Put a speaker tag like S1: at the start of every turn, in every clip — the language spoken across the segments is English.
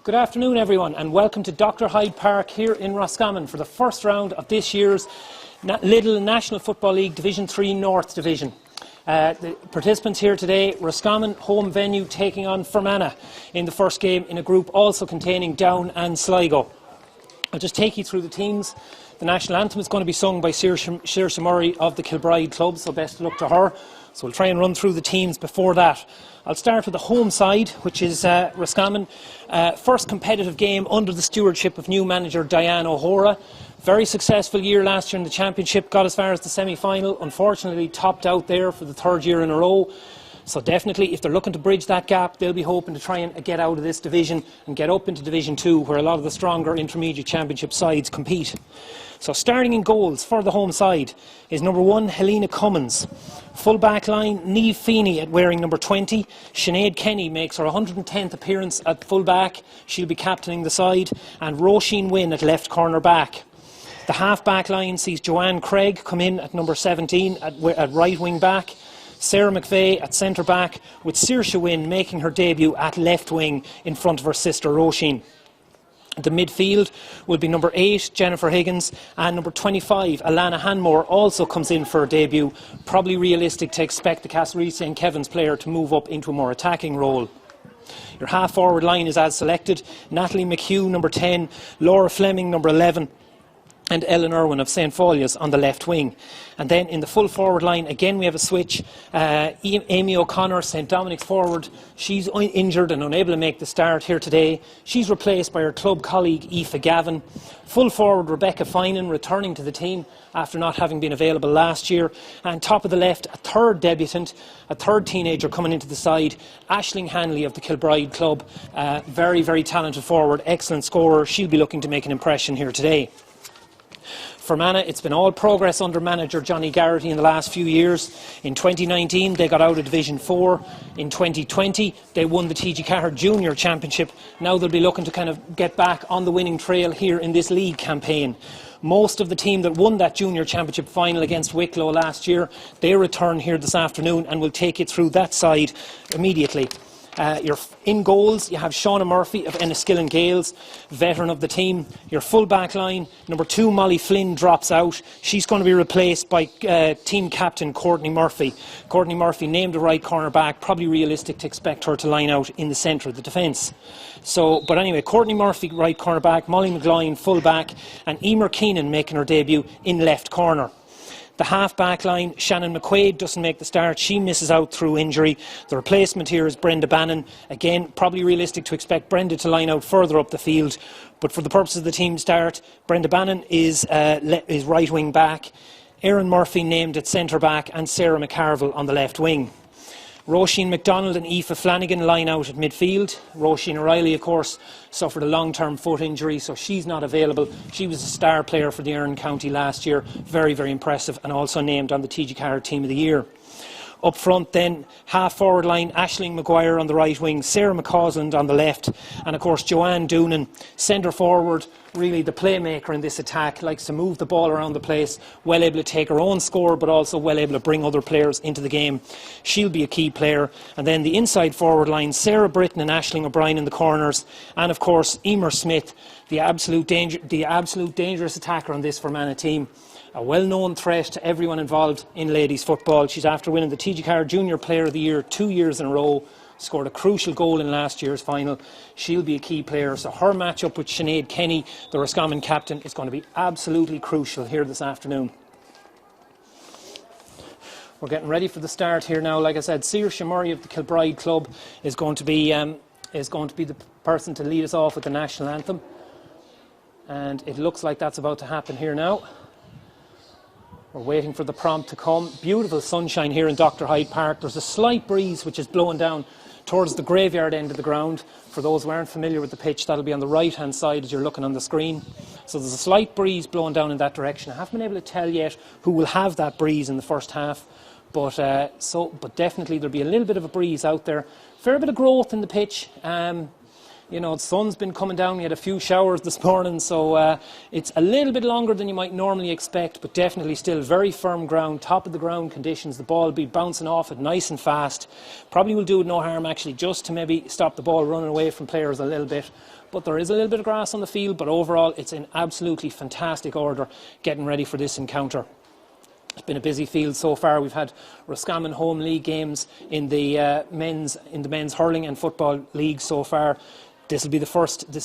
S1: Good afternoon everyone and welcome to Dr Hyde Park here in Roscommon for the first round of this year's Lidl National Football League Division 3 North Division. The participants here today, Roscommon home venue taking on Fermanagh in the first game in a group also containing Down and Sligo. I'll just take you through the teams. The national anthem is going to be sung by Saoirse Murray of the Kilbride Club, so best of luck to her. So we'll try and run through the teams before that. I'll start with the home side, which is Roscommon. First competitive game under the stewardship of new manager Diane O'Hora. Very successful year last year in the championship, got as far as the semi-final. Unfortunately topped out there for the third year in a row. So definitely if they're looking to bridge that gap, they'll be hoping to try and get out of this division and get up into Division 2 where a lot of the stronger intermediate championship sides compete. So starting in goals for the home side is number 1 Helena Cummins. Full back line, Niamh Feeney at wearing number 20. Sinead Kenny makes her 110th appearance at full back. She'll be captaining the side. And Roisin Wynne at left corner back. The half back line sees Joanne Craig come in at number 17 at right wing back. Sarah McVeigh at centre back, with Saoirse Wynne making her debut at left wing in front of her sister Roisin. The midfield will be number 8 Jennifer Higgins and number 25 Alana Hanmore also comes in for her debut. Probably realistic to expect the Castlereagh St Kevin's player to move up into a more attacking role. Your half forward line is as selected: Natalie McHugh number 10, Laura Fleming number 11 and Ellen Irwin of St Folia's on the left wing. And then in the full forward line, again we have a switch. Amy O'Connor, St Dominic's forward, she's injured and unable to make the start here today. She's replaced by her club colleague Aoife Gavin. Full forward Rebecca Finan returning to the team after not having been available last year. And top of the left, a third debutant, a third teenager coming into the side, Aisling Hanley of the Kilbride Club. Very, very talented forward, excellent scorer. She'll be looking to make an impression here today. Fermanagh, it's been all progress under manager Johnny Garrity in the last few years. In 2019 they got out of Division 4. In 2020 they won the TG Cahir Junior Championship. Now they'll be looking to kind of get back on the winning trail here in this league campaign. Most of the team that won that junior championship final against Wicklow last year, they return here this afternoon and will take you through that side immediately. You're in goals, you have Shauna Murphy of Enniskillen Gales, veteran of the team. Your full back line, number 2 Molly Flynn drops out. She's going to be replaced by team captain Courtney Murphy. Courtney Murphy named the right corner back, probably realistic to expect her to line out in the centre of the defence. But anyway, Courtney Murphy right corner back, Molly McGloin full back and Emer Keenan making her debut in left corner. The half-back line, Shannon McQuaid doesn't make the start. She misses out through injury. The replacement here is Brenda Bannon. Again, probably realistic to expect Brenda to line out further up the field. But for the purposes of the team start, Brenda Bannon is right-wing back. Erin Murphy named at centre-back and Sarah McCarville on the left wing. Roisin MacDonald and Aoife Flanagan line out at midfield. Roisin O'Reilly, of course, suffered a long-term foot injury, so she's not available. She was a star player for the Erin County last year. Very, very impressive and also named on the TG Cahir Team of the Year. Up front then, half-forward line, Aisling Maguire on the right wing, Sarah McCausland on the left, and of course Joanne Doonan, centre-forward, really the playmaker in this attack, likes to move the ball around the place, well able to take her own score, but also well able to bring other players into the game. She'll be a key player. And then the inside forward line, Sarah Britton and Aisling O'Brien in the corners, and of course Emer Smith, the absolute dangerous attacker on this Fermanagh team. A well-known threat to everyone involved in ladies football. She's after winning the TG Cahir Junior Player of the Year 2 years in a row, scored a crucial goal in last year's final. She'll be a key player, so her match-up with Sinead Kenny, the Roscommon captain, is going to be absolutely crucial here this afternoon. We're getting ready for the start here now. Like I said, Saoirse Murray of the Kilbride Club is going to be the person to lead us off with the national anthem, and it looks like that's about to happen here now. We're waiting for the prompt to come. Beautiful sunshine here in Dr Hyde Park. There's a slight breeze which is blowing down towards the graveyard end of the ground. For those who aren't familiar with the pitch, that'll be on the right hand side as you're looking on the screen. So there's a slight breeze blowing down in that direction. I haven't been able to tell yet who will have that breeze in the first half, but definitely there'll be a little bit of a breeze out there. Fair bit of growth in the pitch. You know, the sun's been coming down. We had a few showers this morning, so it's a little bit longer than you might normally expect, but definitely still very firm ground, top of the ground conditions. The ball will be bouncing off it nice and fast. Probably will do it no harm, actually, just to maybe stop the ball running away from players a little bit. But there is a little bit of grass on the field, but overall it's in absolutely fantastic order getting ready for this encounter. It's been a busy field so far. We've had Roscommon home league games in the men's hurling and football league so far. This is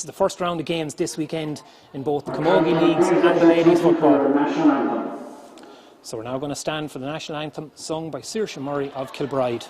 S1: the first round of games this weekend in both the Camogie leagues and the ladies football. So we're now going to stand for the national anthem sung by Saoirse Murray of Kilbride.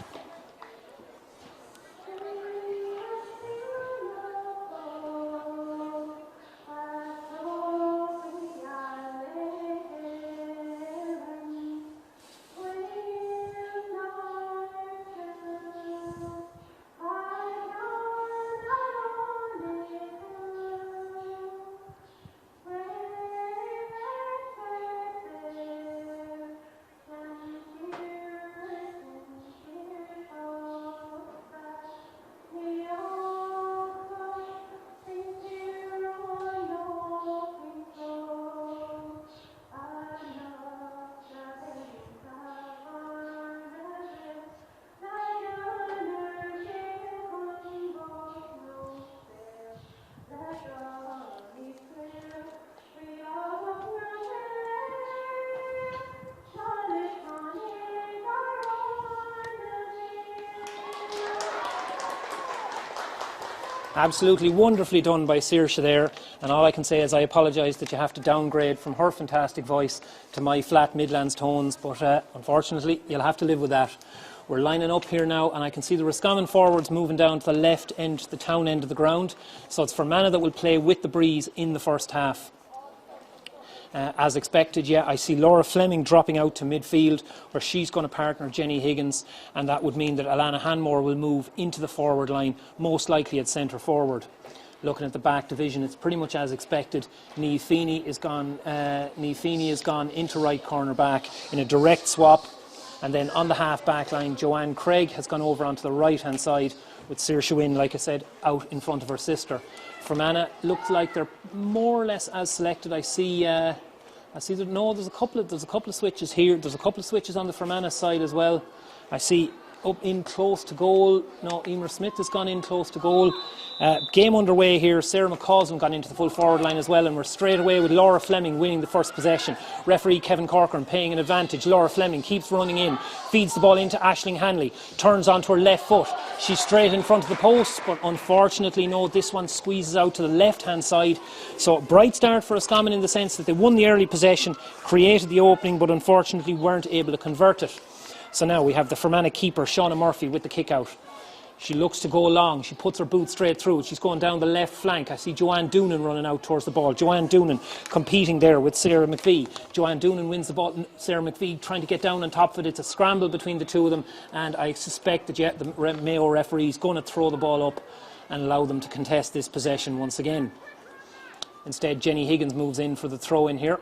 S1: Absolutely wonderfully done by Saoirse there, and all I can say is I apologise that you have to downgrade from her fantastic voice to my flat Midlands tones, but unfortunately you'll have to live with that. We're lining up here now, and I can see the Roscommon forwards moving down to the left end, the town end of the ground, so it's Fermanagh that will play with the breeze in the first half. As expected, I see Laura Fleming dropping out to midfield, where she's going to partner Jenny Higgins, and that would mean that Alana Hanmore will move into the forward line, most likely at centre forward. Looking at the back division, it's pretty much as expected. Niamh Feeney has gone into right corner back in a direct swap, and then on the half back line, Joanne Craig has gone over onto the right hand side, with Saoirse Wynne, like I said, out in front of her sister. Fermanagh looks like they're more or less as selected. I see that there's a couple of switches here. There's a couple of switches on the Fermanagh side as well. I see up in close to goal. No, Emer Smith has gone in close to goal. Game underway here. Sarah McCausland gone into the full forward line as well, and we're straight away with Laura Fleming winning the first possession. Referee Kevin Corcoran paying an advantage. Laura Fleming keeps running in, feeds the ball into Aisling Hanley, turns onto her left foot. She's straight in front of the post, but unfortunately, no, this one squeezes out to the left-hand side. So bright start for Roscommon in the sense that they won the early possession, created the opening, but unfortunately weren't able to convert it. So now we have the Fermanagh keeper, Shauna Murphy, with the kick out. She looks to go long. She puts her boot straight through. She's going down the left flank. I see Joanne Doonan running out towards the ball. Joanne Doonan competing there with Sarah McVie. Joanne Doonan wins the ball. Sarah McVie trying to get down on top of it. It's a scramble between the two of them, and I suspect that the Mayo referee is going to throw the ball up and allow them to contest this possession once again. Instead, Jenny Higgins moves in for the throw in here,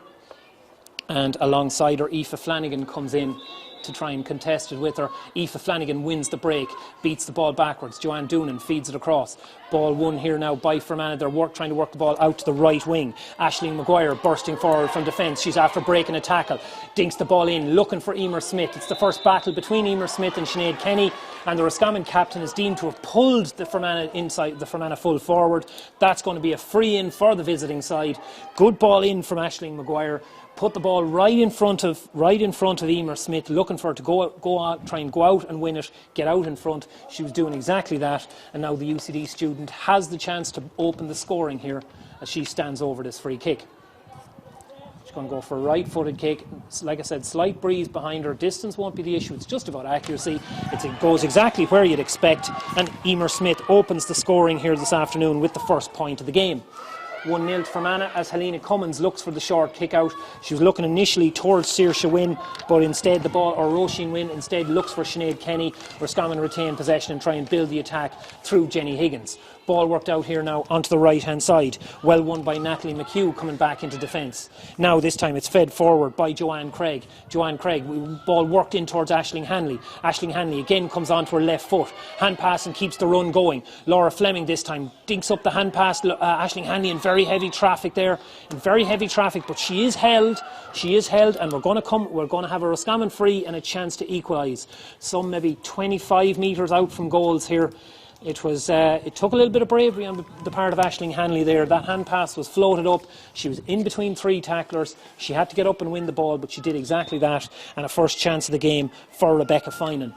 S1: and alongside her, Aoife Flanagan comes in to try and contest it with her. Aoife Flanagan wins the break, beats the ball backwards. Joanne Doonan feeds it across. Ball won here now by Fermanagh. They're trying to work the ball out to the right wing. Aisling Maguire bursting forward from defence. She's after breaking a tackle. Dinks the ball in, looking for Emer Smith. It's the first battle between Emer Smith and Sinead Kenny, and the Roscommon captain is deemed to have pulled the Fermanagh inside, the Fermanagh full forward. That's going to be a free in for the visiting side. Good ball in from Aisling Maguire. Put the ball right in front of Emer Smith, looking for her to go out, try and go out and win it, get out in front. She was doing exactly that, and now the UCD student has the chance to open the scoring here as she stands over this free kick. She's going to go for a right-footed kick. Like I said, slight breeze behind her. Distance won't be the issue. It's just about accuracy. It goes exactly where you'd expect, and Emer Smith opens the scoring here this afternoon with the first point of the game. 1-0 to Fermanagh as Helena Cummins looks for the short kick out. She was looking initially towards Saoirse Wynne, but instead the ball, or Roisin Wynne, instead looks for Sinead Kenny. Roscommon retain possession and try and build the attack through Jenny Higgins. Ball worked out here now onto the right hand side. Well won by Natalie McHugh coming back into defence. Now this time it's fed forward by Joanne Craig. Joanne Craig, ball worked in towards Aisling Hanley. Aisling Hanley again comes onto her left foot. Hand pass and keeps the run going. Laura Fleming this time dinks up the hand pass. Aisling Hanley in very heavy traffic there. In very heavy traffic, but she is held. She is held, and we're going to have a Roscommon free and a chance to equalise. Some maybe 25 metres out from goals here. It took a little bit of bravery on the part of Aisling Hanley there. That hand pass was floated up. She was in between 3 tacklers. She had to get up and win the ball, but she did exactly that. And a first chance of the game for Rebecca Finan.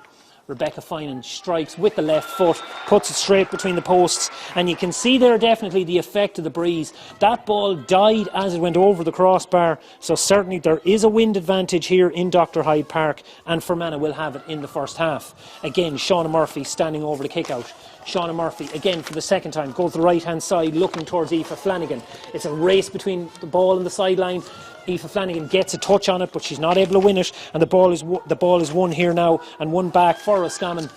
S1: Rebecca Finan strikes with the left foot, puts it straight between the posts, and you can see there definitely the effect of the breeze. That ball died as it went over the crossbar, so certainly there is a wind advantage here in Dr. Hyde Park, and Fermanagh will have it in the first half. Again, Shauna Murphy standing over the kick out. Shauna Murphy, again for the second time, goes the right hand side looking towards Aoife Flanagan. It's a race between the ball and the sideline. Aoife Flanagan gets a touch on it, but she's not able to win it, and the ball is won here now and won back for Roscommon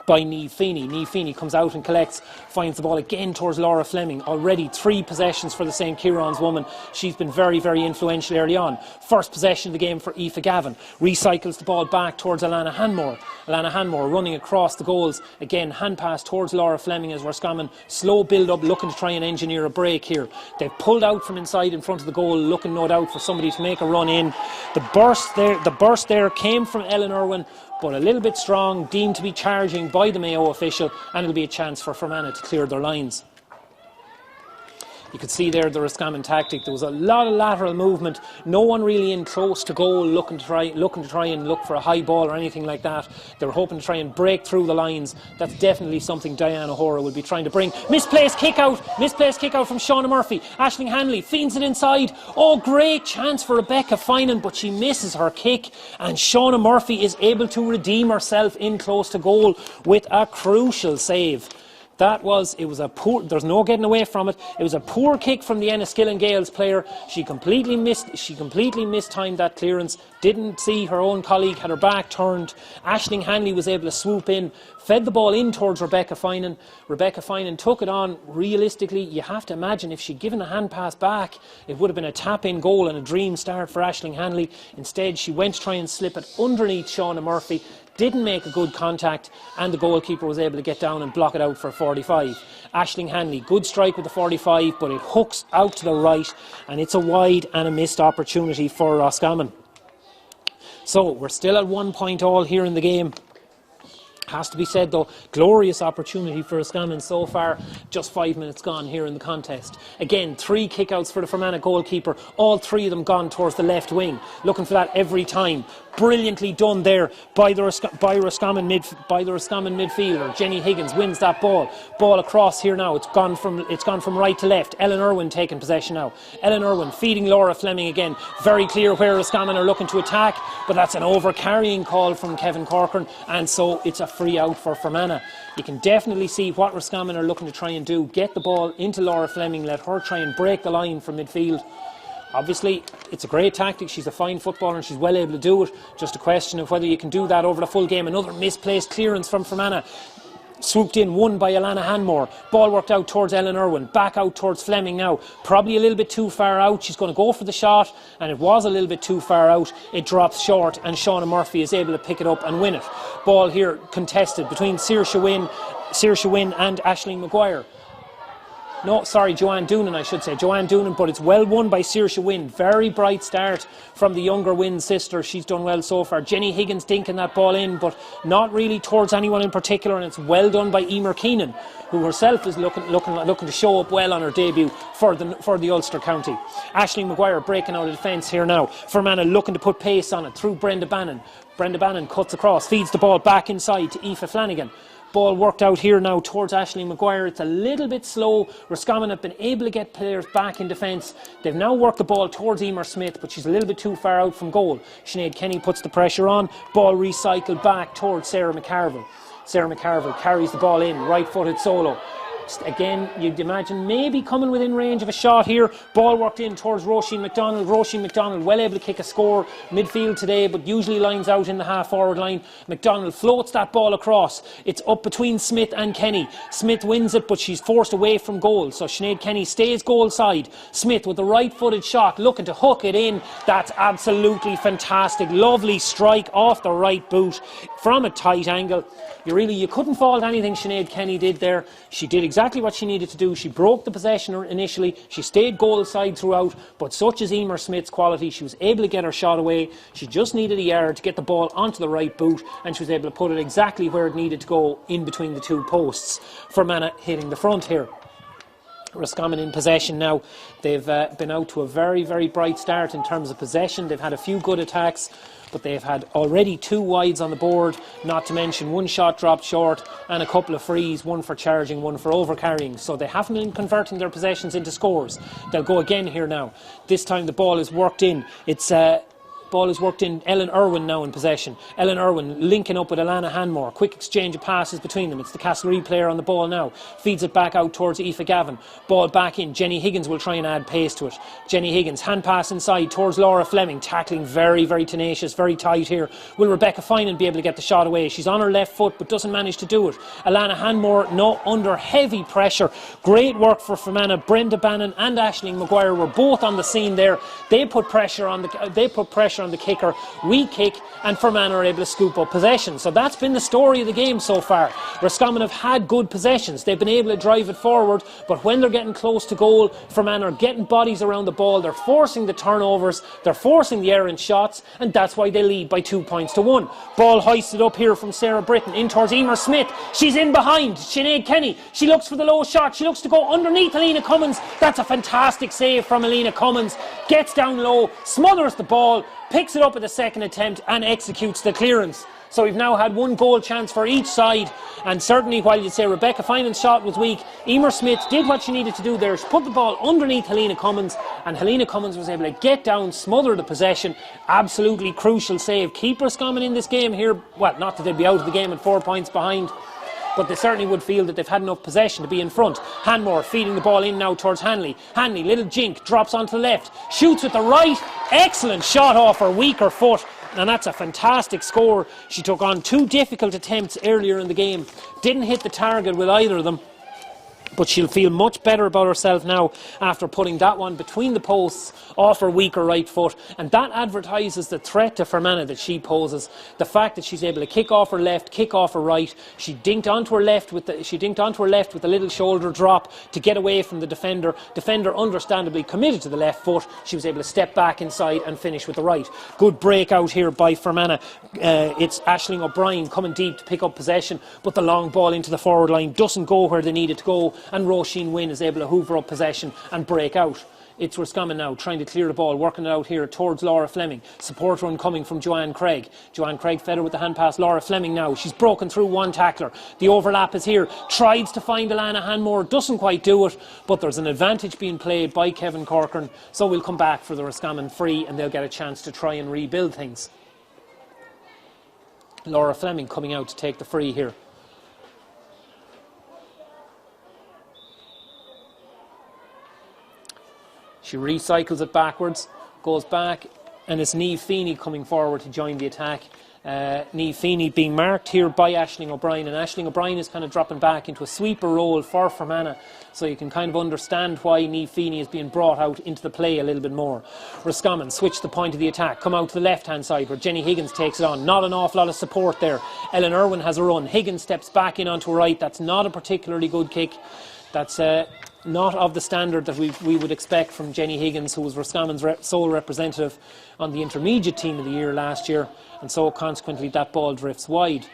S1: by Niamh Feeney. Niamh Feeney comes out and collects, finds the ball again towards Laura Fleming. Already 3 possessions for the St. Kieran's woman. She's been very, very influential early on. First possession of the game for Aoife Gavin. Recycles the ball back towards Alana Hanmore. Alana Hanmore running across the goals. Again, hand pass towards Laura Fleming as Roscommon slow build up, looking to try and engineer a break here. They've pulled out from inside in front of the goal, looking no doubt for somebody to make a run in. The burst there came from Ellen Irwin, but a little bit strong, deemed to be charging by the Mayo official, and it'll be a chance for Fermanagh to clear their lines. You could see there the Roscommon tactic. There was a lot of lateral movement. No one really in close to goal looking to try and look for a high ball or anything like that. They were hoping to try and break through the lines. That's definitely something Diana O'Hora will be trying to bring. Misplaced kick out from Shauna Murphy. Aisling Hanley feeds it inside. Oh, great chance for Rebecca Finan, but she misses her kick, and Shauna Murphy is able to redeem herself in close to goal with a crucial save. There's no getting away from it. It was a poor kick from the Enniskillen Gales player. She completely mistimed that clearance. Didn't see her own colleague, had her back turned. Aisling Hanley was able to swoop in, fed the ball in towards Rebecca Finan. Rebecca Finan took it on. Realistically, you have to imagine if she'd given a hand pass back, it would have been a tap-in goal and a dream start for Aisling Hanley. Instead, she went to try and slip it underneath Shauna Murphy. Didn't make a good contact, and the goalkeeper was able to get down and block it out for a 45. Aisling Hanley, good strike with the 45, but it hooks out to the right, and it's a wide and a missed opportunity for Roscommon. So we're still at 1 point all here in the game. Has to be said though, glorious opportunity for Roscommon so far. Just 5 minutes gone here in the contest. Again, 3 kickouts for the Fermanagh goalkeeper. All 3 of them gone towards the left wing. Looking for that every time. Brilliantly done there by the Roscommon midfielder. Jenny Higgins wins that ball. Ball across here now. It's gone from right to left. Ellen Irwin taking possession now. Ellen Irwin feeding Laura Fleming again. Very clear where Roscommon are looking to attack, but that's an over-carrying call from Kevin Corcoran, and so it's a free out for Fermanagh. You can definitely see what Roscommon are looking to try and do. Get the ball into Laura Fleming, let her try and break the line from midfield. Obviously, it's a great tactic. She's a fine footballer and she's well able to do it. Just a question of whether you can do that over the full game. Another misplaced clearance from Fermanagh. Swooped in, won by Alana Hanmore. Ball worked out towards Ellen Irwin. Back out towards Fleming now. Probably a little bit too far out. She's going to go for the shot, and it was a little bit too far out. It drops short, and Shauna Murphy is able to pick it up and win it. Ball here contested between Saoirse Wynne and Aisling Maguire. No, sorry, Joanne Doonan, I should say. Joanne Doonan, but it's well won by Saoirse Wynne. Very bright start from the younger Wynne sister. She's done well so far. Jenny Higgins dinking that ball in, but not really towards anyone in particular, and it's well done by Emer Keenan, who herself is looking to show up well on her debut for the Ulster County. Aisling Maguire breaking out of defence here now. Fermanagh looking to put pace on it through Brenda Bannon. Brenda Bannon cuts across, feeds the ball back inside to Aoife Flanagan. Ball worked out here now towards Aisling Maguire. It's a little bit slow. Roscommon have been able to get players back in defence. They've now worked the ball towards Emer Smith, but she's a little bit too far out from goal. Sinead Kenny puts the pressure on. Ball recycled back towards Sarah McCarville. Sarah McCarville carries the ball in, right-footed solo. Again, you'd imagine maybe coming within range of a shot here. Ball worked in towards Roisin McDonald. Roisin McDonald well able to kick a score midfield today, but usually lines out in the half-forward line. McDonald floats that ball across. It's up between Smith and Kenny. Smith wins it, but she's forced away from goal. So Sinead Kenny stays goal side. Smith with the right-footed shot, looking to hook it in. That's absolutely fantastic. Lovely strike off the right boot from a tight angle. You couldn't fault anything Sinead Kenny did there. She did exactly what she needed to do. She broke the possession initially. She stayed goal side throughout, but such is Emer Smith's quality. She was able to get her shot away. She just needed a yard to get the ball onto the right boot, and she was able to put it exactly where it needed to go, in between the two posts. Fermanagh hitting the front here. Roscommon in possession now. They've been out to a very, very bright start in terms of possession. They've had a few good attacks, but they've had already 2 wides on the board, not to mention 1 shot dropped short and a couple of frees, 1 for charging, 1 for overcarrying. So they haven't been converting their possessions into scores. They'll go again here now. This time the ball is worked in. Ball is worked in. Ellen Irwin now in possession. Ellen Irwin linking up with Alana Hanmore. Quick exchange of passes between them. It's the Castlereagh player on the ball now. Feeds it back out towards Aoife Gavin. Ball back in. Jenny Higgins will try and add pace to it. Jenny Higgins, hand pass inside towards Laura Fleming. Tackling very, very tenacious, very tight here. Will Rebecca Finan be able to get the shot away? She's on her left foot but doesn't manage to do it. Alana Hanmore, under heavy pressure. Great work for Fermanagh. Brenda Bannon and Aisling Maguire were both on the scene there. They put pressure on the kicker. Weak kick, and Fermanagh are able to scoop up possession. So that's been the story of the game so far. Roscommon have had good possessions. They've been able to drive it forward, but when they're getting close to goal, Fermanagh are getting bodies around the ball. They're forcing the turnovers. They're forcing the errant shots, and that's why they lead by 2 points to 1. Ball hoisted up here from Sarah Britton in towards Emer Smith. She's in behind Sinead Kenny. She looks for the low shot. She looks to go underneath Alina Cummins. That's a fantastic save from Alina Cummins. Gets down low, smothers the ball, picks it up at the second attempt and executes the clearance. So we've now had 1 goal chance for each side, and certainly while you'd say Rebecca Finan's shot was weak, Emer Smith did what she needed to do there. She put the ball underneath Helena Cummins, and Helena Cummins was able to get down, smother the possession. Absolutely crucial save. Keep Roscommon in this game here. Well, not that they'd be out of the game at 4 points behind, but they certainly would feel that they've had enough possession to be in front. Hanmore feeding the ball in now towards Hanley. Hanley, little jink, drops onto the left, shoots with the right. Excellent shot off her weaker foot, and that's a fantastic score. She took on 2 difficult attempts earlier in the game. Didn't hit the target with either of them, but she'll feel much better about herself now after putting that one between the posts off her weaker right foot, and that advertises the threat to Fermanagh that she poses. The fact that she's able to kick off her left, kick off her right. She dinked onto her left with a little shoulder drop to get away from the defender. Defender understandably committed to the left foot. She was able to step back inside and finish with the right. Good breakout here by Fermanagh. It's Aisling O'Brien coming deep to pick up possession, but the long ball into the forward line doesn't go where they need it to go, and Roisin Wynne is able to hoover up possession and break out. It's Roscommon now trying to clear the ball, working it out here towards Laura Fleming. Support run coming from Joanne Craig. Joanne Craig fed her with the hand pass. Laura Fleming now, she's broken through one tackler. The overlap is here. Tries to find Alana Hanmore, doesn't quite do it, but there's an advantage being played by Kevin Corcoran. So we'll come back for the Roscommon free, and they'll get a chance to try and rebuild things. Laura Fleming coming out to take the free here. She recycles it backwards, goes back, and it's Niamh Feeney coming forward to join the attack. Niamh Feeney being marked here by Aisling O'Brien, and Aisling O'Brien is kind of dropping back into a sweeper role for Fermanagh, so you can kind of understand why Niamh Feeney is being brought out into the play a little bit more. Roscommon switch the point of the attack, come out to the left hand side where Jenny Higgins takes it on. Not an awful lot of support there. Ellen Irwin has a run. Higgins steps back in onto her right. That's not a particularly good kick. That's not of the standard that we would expect from Jenny Higgins, who was Roscommon's sole representative on the intermediate team of the year last year, and so consequently that ball drifts wide.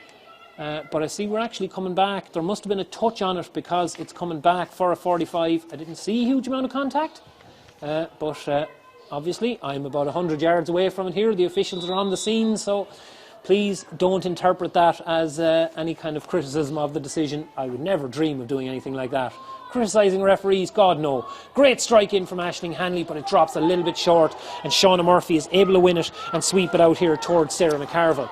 S1: But I see we're actually coming back. There must have been a touch on it because it's coming back for a 45. I didn't see a huge amount of contact, but obviously I'm about 100 yards away from it here. The officials are on the scene, so please don't interpret that as any kind of criticism of the decision. I would never dream of doing anything like that. Criticising referees, God no. Great strike in from Aisling Hanley, but it drops a little bit short, and Shauna Murphy is able to win it and sweep it out here towards Sarah McCarville.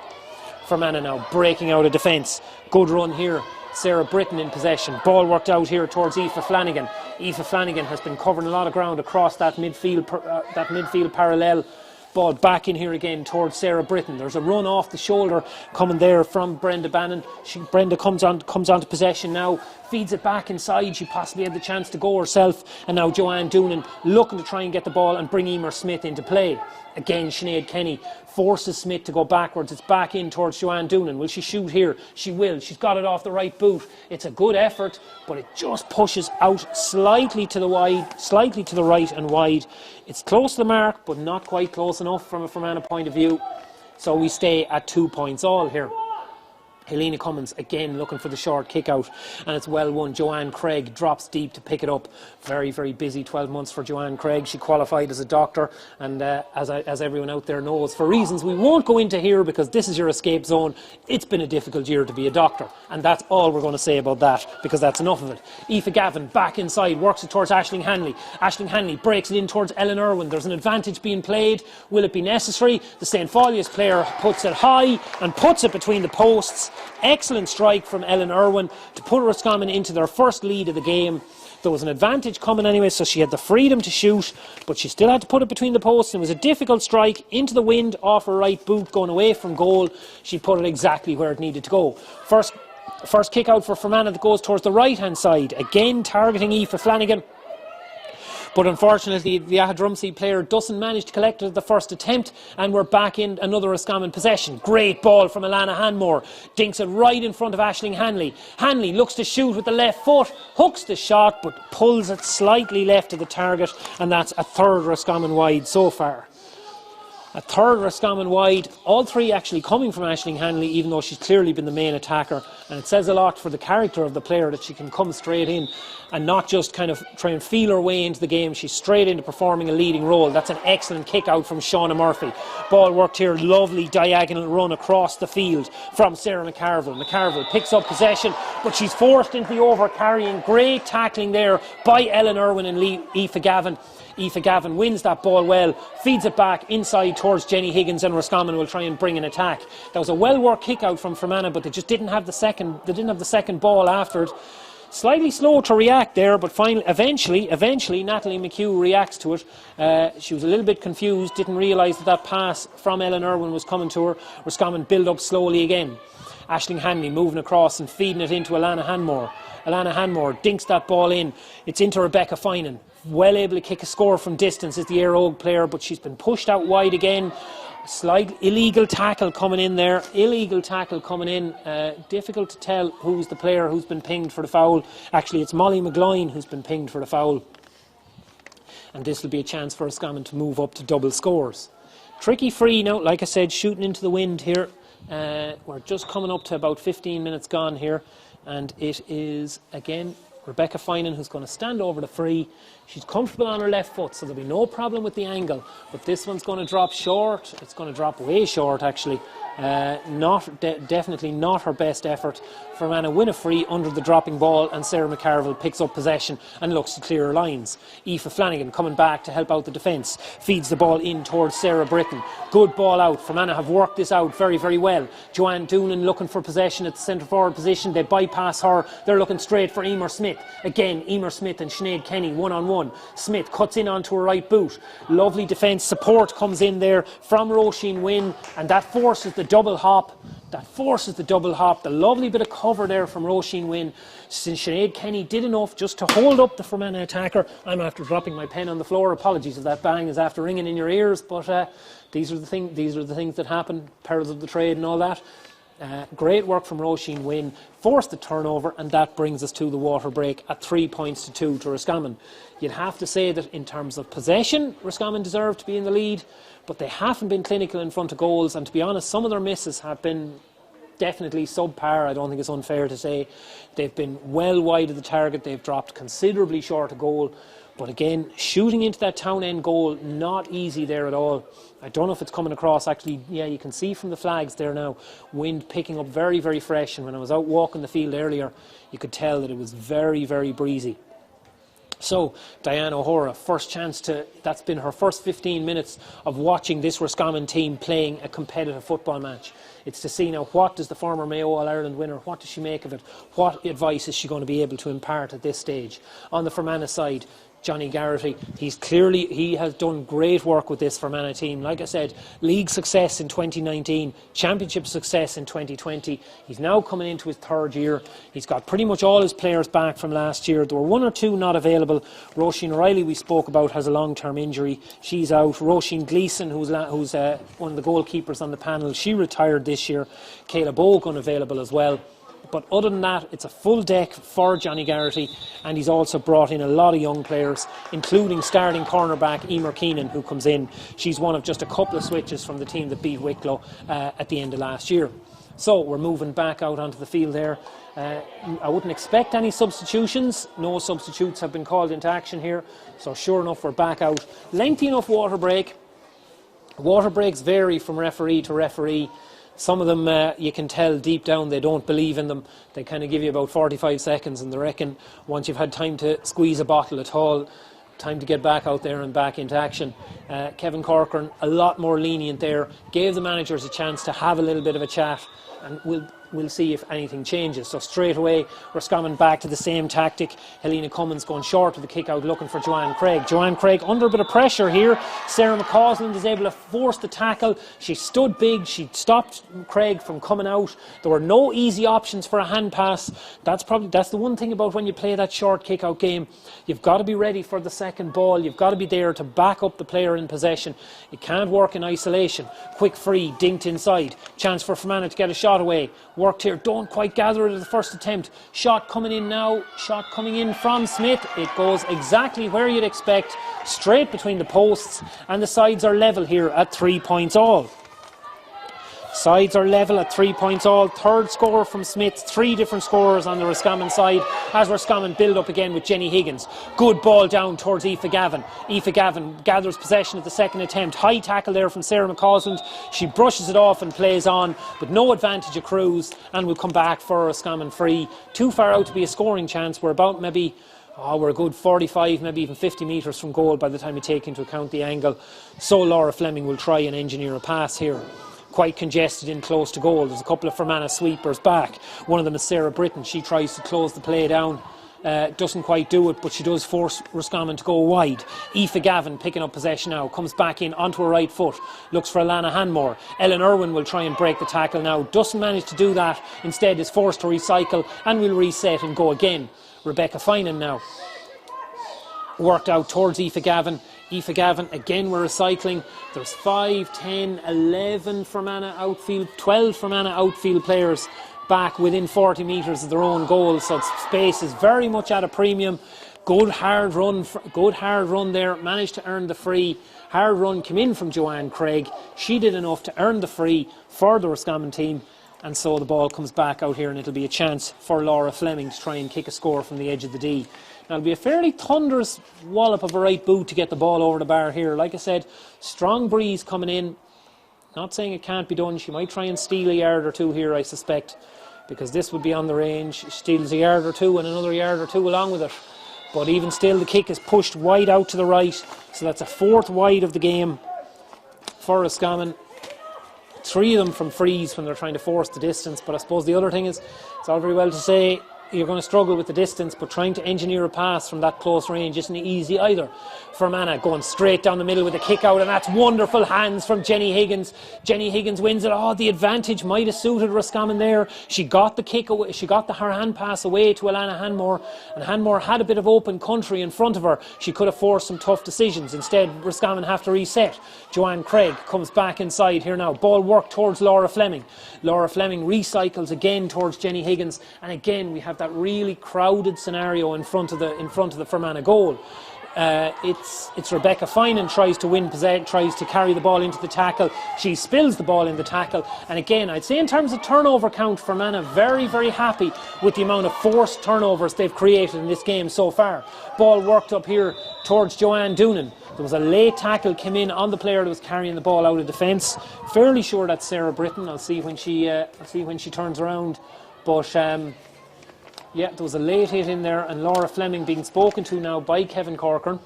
S1: Fermanagh now breaking out of defence. Good run here Sarah Britton in possession. Ball worked out here towards Aoife Flanagan. Aoife Flanagan has been covering a lot of ground across that midfield parallel. Ball back in here again towards Sarah Britton. There's a run off the shoulder coming there from Brenda Bannon. Brenda comes on to possession now, feeds it back inside. She possibly had the chance to go herself, and now Joanne Doonan looking to try and get the ball and bring Emer Smith into play. Again, Sinead Kenny forces Smith to go backwards. It's back in towards Joanne Doonan. Will she shoot here? She will. She's got it off the right boot. It's a good effort, but it just pushes out slightly to the right and wide. It's close to the mark, but not quite close enough from a Fermanagh point of view. So we stay at 2 points all here. Helena Cummins again looking for the short kick out, and it's well won. Joanne Craig drops deep to pick it up. Very, very busy 12 months for Joanne Craig. She qualified as a doctor, and as everyone out there knows, for reasons we won't go into here because this is your escape zone, it's been a difficult year to be a doctor, and that's all we're going to say about that, because that's enough of it. Aoife Gavin back inside, works it towards Aisling Hanley. Aisling Hanley breaks it in towards Ellen Irwin. There's an advantage being played. Will it be necessary? The St. Folia's player puts it high and puts it between the posts. Excellent strike from Ellen Irwin to put Roscommon into their first lead of the game. There was an advantage coming anyway, so she had the freedom to shoot, but she still had to put it between the posts. It was a difficult strike into the wind off her right boot going away from goal. She put it exactly where it needed to go. First kick out for Fermanagh that goes towards the right hand side, again targeting Aoife Flanagan. But unfortunately, the Ahadrumsey player doesn't manage to collect it at the first attempt, and we're back in another Roscommon possession. Great ball from Alana Hanmore. Dinks it right in front of Aisling Hanley. Hanley looks to shoot with the left foot, hooks the shot, but pulls it slightly left of the target, and that's a third Roscommon wide so far. A third Roscommon wide, all three actually coming from Aisling Hanley, even though she's clearly been the main attacker. And it says a lot for the character of the player that she can come straight in and not just kind of try and feel her way into the game. She's straight into performing a leading role. That's an excellent kick out from Shauna Murphy. Ball worked here, lovely diagonal run across the field from Sarah McCarville. McCarville picks up possession, but she's forced into the over-carrying. Great tackling there by Ellen Irwin and Aoife Gavin. Aoife Gavin wins that ball well, feeds it back inside towards Jenny Higgins, and Roscommon will try and bring an attack. That was a well-worked kick out from Fermanagh, but they just didn't have the second ball after it. Slightly slow to react there, but finally, eventually Natalie McHugh reacts to it. She was a little bit confused, didn't realise that pass from Ellen Irwin was coming to her. Roscommon build up slowly again. Aisling Hanley moving across and feeding it into Alana Hanmore. Alana Hanmore dinks that ball in. It's into Rebecca Finan. Well able to kick a score from distance is the Éire Óg player, but she's been pushed out wide again. Slight illegal tackle coming in there. Difficult to tell who's the player who's been pinged for the foul. Actually, it's Molly McGloin who's been pinged for the foul. And this will be a chance for Roscommon to move up to double scores. Tricky free now, like I said, shooting into the wind here. We're just coming up to about 15 minutes gone here. And it is, again, Rebecca Finan who's going to stand over the free. She's comfortable on her left foot, so there'll be no problem with the angle. But this one's going to drop short. It's going to drop way short, actually. Definitely not her best effort. Fermanagh win a free under the dropping ball, and Sarah McCarville picks up possession and looks to clear her lines. Aoife Flanagan coming back to help out the defence, feeds the ball in towards Sarah Britton. Good ball out. Fermanagh have worked this out very, very well. Joanne Doonan looking for possession at the centre forward position. They bypass her. They're looking straight for Emer Smith. Again, Emer Smith and Sinead Kenny one-on-one. Smith cuts in onto her right boot. Lovely defence support comes in there from Roisin Wynne, and that forces the double hop. The lovely bit of cover there from Roisin Wynne. Since Sinead Kenny did enough just to hold up the Fermanagh attacker. I'm after dropping my pen on the floor. Apologies if that bang is after ringing in your ears, but these are the things that happen, perils of the trade and all that. Great work from Roisin Wynne, forced the turnover, and that brings us to the water break at 3 points to 2 to Roscommon. You'd have to say that in terms of possession, Roscommon deserved to be in the lead, but they haven't been clinical in front of goals, and to be honest, some of their misses have been definitely subpar. I don't think it's unfair to say. They've been well wide of the target, they've dropped considerably short of goal, but again, shooting into that town end goal, not easy there at all. I don't know if it's coming across, actually, yeah, you can see from the flags there now, wind picking up very, very fresh, and when I was out walking the field earlier, you could tell that it was very, very breezy. So, Diane O'Hora, that's been her first 15 minutes of watching this Roscommon team playing a competitive football match. It's to see now, what does the former Mayo All-Ireland winner, what does she make of it? What advice is she going to be able to impart at this stage? On the Fermanagh side, Johnny Garrity, he has done great work with this Fermanagh team. Like I said, league success in 2019, championship success in 2020. He's now coming into his third year. He's got pretty much all his players back from last year. There were one or two not available. Roisin O'Reilly, we spoke about, has a long-term injury. She's out. Roisin Gleeson, who's one of the goalkeepers on the panel, she retired this year. Kayla Bogue unavailable as well. But other than that, it's a full deck for Johnny Garrity, and he's also brought in a lot of young players, including starting cornerback Emer Keenan, who comes in. She's one of just a couple of switches from the team that beat Wicklow at the end of last year. So we're moving back out onto the field there. I wouldn't expect any substitutions. No substitutes have been called into action here. So sure enough, we're back out. Lengthy enough water break. Water breaks vary from referee to referee. Some of them, you can tell deep down they don't believe in them. They kind of give you about 45 seconds and they reckon once you've had time to squeeze a bottle at all, time to get back out there and back into action. Kevin Corcoran, a lot more lenient there, gave the managers a chance to have a little bit of a chat, and we'll see if anything changes. So straight away, Roscommon back to the same tactic. Helena Cummins going short with the kick out, looking for Joanne Craig. Joanne Craig under a bit of pressure here. Sarah McCausland is able to force the tackle. She stood big. She stopped Craig from coming out. There were no easy options for a hand pass. That's the one thing about when you play that short kick out game. You've got to be ready for the second ball. You've got to be there to back up the player in possession. It can't work in isolation. Quick free, dinked inside. Chance for Fermanagh to get a shot away. Worked here, don't quite gather it at the first attempt. Shot coming in now, shot coming in from Smith. It goes exactly where you'd expect, straight between the posts, and the sides are level here at 3 points all. Sides are level at 3 points all. Third score from Smith. Three different scorers on the Roscommon side as Roscommon build up again with Jenny Higgins. Good ball down towards Aoife Gavin. Aoife Gavin gathers possession at the second attempt. High tackle there from Sarah McCausland. She brushes it off and plays on, but no advantage accrues, and will come back for a Roscommon free. Too far out to be a scoring chance. We're about we're a good 45, maybe even 50 metres from goal by the time you take into account the angle. So Laura Fleming will try and engineer a pass here. Quite congested in close to goal. There's a couple of Fermanagh sweepers back. One of them is Sarah Britton. She tries to close the play down. Doesn't quite do it, but she does force Roscommon to go wide. Aoife Gavin picking up possession now. Comes back in onto her right foot. Looks for Alana Hanmore. Ellen Irwin will try and break the tackle now. Doesn't manage to do that. Instead is forced to recycle and will reset and go again. Rebecca Finan now. Worked out towards Aoife Gavin. Aoife Gavin, again we're recycling. There's 5, 10, 11 Fermanagh outfield, 12 Fermanagh outfield players back within 40 metres of their own goal, so space is very much at a premium. Good hard run there, managed to earn the free. Hard run came in from Joanne Craig. She did enough to earn the free for the Roscommon team, and so the ball comes back out here, and it'll be a chance for Laura Fleming to try and kick a score from the edge of the D. Now, it'll be a fairly thunderous wallop of a right boot to get the ball over the bar here. Like I said, strong breeze coming in. Not saying it can't be done. She might try and steal a yard or two here, I suspect, because this would be on the range. She steals a yard or two and another yard or two along with it. But even still, the kick is pushed wide out to the right. So that's a fourth wide of the game for Roscommon. 3 of them from frees when they're trying to force the distance. But I suppose the other thing is, it's all very well to say you're going to struggle with the distance, but trying to engineer a pass from that close range isn't easy either. Fermanagh going straight down the middle with a kick out, and that's wonderful hands from Jenny Higgins. Jenny Higgins wins it. Oh, the advantage might have suited Roscommon there. She got the kick away. She got her hand pass away to Alana Hanmore, and Hanmore had a bit of open country in front of her. She could have forced some tough decisions. Instead, Roscommon have to reset. Joanne Craig comes back inside here now. Ball work towards Laura Fleming. Laura Fleming recycles again towards Jenny Higgins, and again we have that really crowded scenario in front of the Fermanagh goal. It's Rebecca Finan tries to win possession, tries to carry the ball into the tackle. She spills the ball in the tackle, and again I'd say in terms of turnover count, Fermanagh very, very happy with the amount of forced turnovers they've created in this game so far. Ball worked up here towards Joanne Doonan. There was a late tackle came in on the player that was carrying the ball out of defence. Fairly sure that's Sarah Britton. I'll see when she turns around, but Yeah, there was a late hit in there, and Laura Fleming being spoken to now by Kevin Corcoran.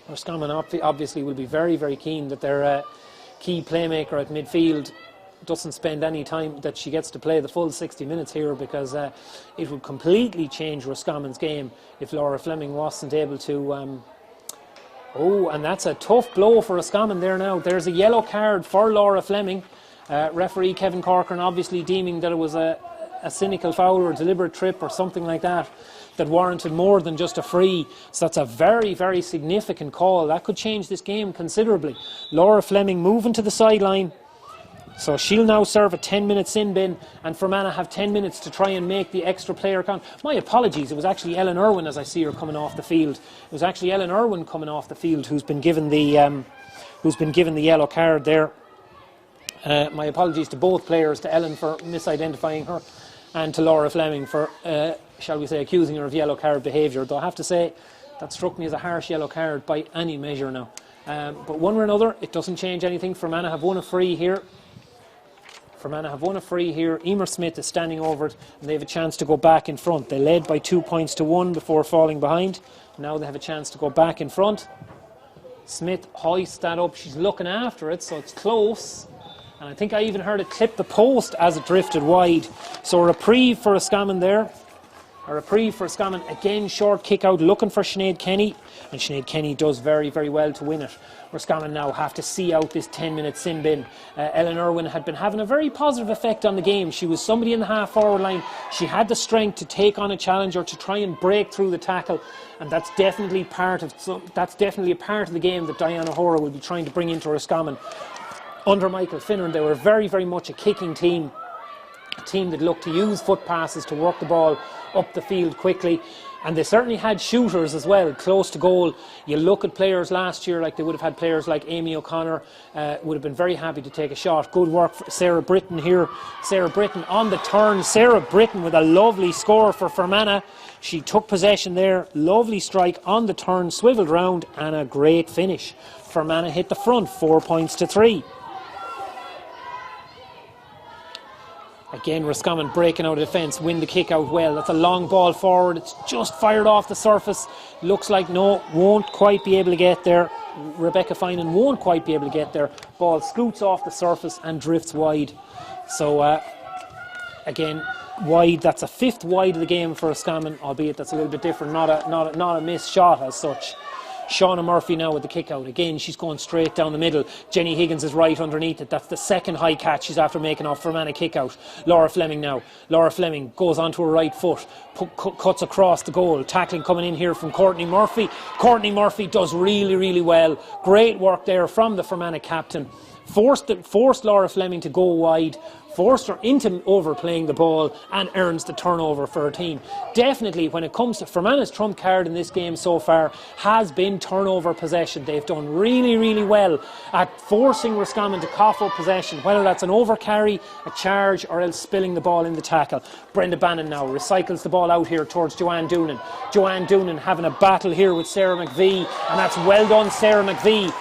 S1: Roscommon obviously will be very, very keen that their key playmaker at midfield doesn't spend any time, that she gets to play the full 60 minutes here, because it would completely change Roscommon's game if Laura Fleming wasn't able to... Oh, and that's a tough blow for Roscommon there now. There's a yellow card for Laura Fleming. Referee Kevin Corcoran obviously deeming that it was a cynical foul or a deliberate trip or something like that warranted more than just a free. So that's a very, very significant call. That could change this game considerably. Laura Fleming moving to the sideline. So she'll now serve a 10-minute sin bin, and Fermanagh have 10 minutes to try and make the extra player count. My apologies, it was actually Ellen Irwin as I see her coming off the field. It was actually Ellen Irwin coming off the field who's been given the yellow card there. My apologies to both players, to Ellen for misidentifying her, and to Laura Fleming for, shall we say, accusing her of yellow card behaviour. Though I have to say, that struck me as a harsh yellow card by any measure now. But one way or another, it doesn't change anything. Fermanagh have won a free here. Emer Smith is standing over it, and they have a chance to go back in front. They led by 2 points to 1 before falling behind. Now they have a chance to go back in front. Smith hoists that up. She's looking after it, so it's close. And I think I even heard it clip the post as it drifted wide. So a reprieve for Roscommon there. A reprieve for Roscommon. Again, short kick out, looking for Sinead Kenny. And Sinead Kenny does very, very well to win it. Roscommon now have to see out this 10-minute sin bin. Ellen Irwin had been having a very positive effect on the game. She was somebody in the half-forward line. She had the strength to take on a challenge or to try and break through the tackle. And that's definitely a part of the game that Diana Hora will be trying to bring into Roscommon. Under Michael Finneran, they were very, very much a kicking team. A team that looked to use foot passes to work the ball up the field quickly. And they certainly had shooters as well, close to goal. You look at players last year, like they would have had players like Amy O'Connor, would have been very happy to take a shot. Good work for Sarah Britton here. Sarah Britton on the turn. Sarah Britton with a lovely score for Fermanagh. She took possession there. Lovely strike on the turn, swivelled round, and a great finish. Fermanagh hit the front, 4 points to 3. Again, Roscommon breaking out of defence, win the kick out well. That's a long ball forward. It's just fired off the surface. Looks like no, won't quite be able to get there. Rebecca Finan won't quite be able to get there. Ball scoots off the surface and drifts wide. So, again, wide. That's a 5th wide of the game for Roscommon, albeit that's a little bit different. Not a missed shot as such. Shauna Murphy now with the kick out. Again, she's going straight down the middle. Jenny Higgins is right underneath it. That's the second high catch she's after making off Fermanagh kick out. Laura Fleming now. Laura Fleming goes onto her right foot, cuts across the goal. Tackling coming in here from Courtney Murphy. Courtney Murphy does really, really well. Great work there from the Fermanagh captain. Forced Laura Fleming to go wide, forced her into overplaying the ball, and earns the turnover for her team. Definitely, when it comes to Fermanagh's trump card in this game so far, has been turnover possession. They've done really, really well at forcing Roscommon to cough up possession, whether that's an overcarry, a charge, or else spilling the ball in the tackle. Brenda Bannon now recycles the ball out here towards Joanne Doonan. Joanne Doonan having a battle here with Sarah McVie, and that's well done, Sarah McVie.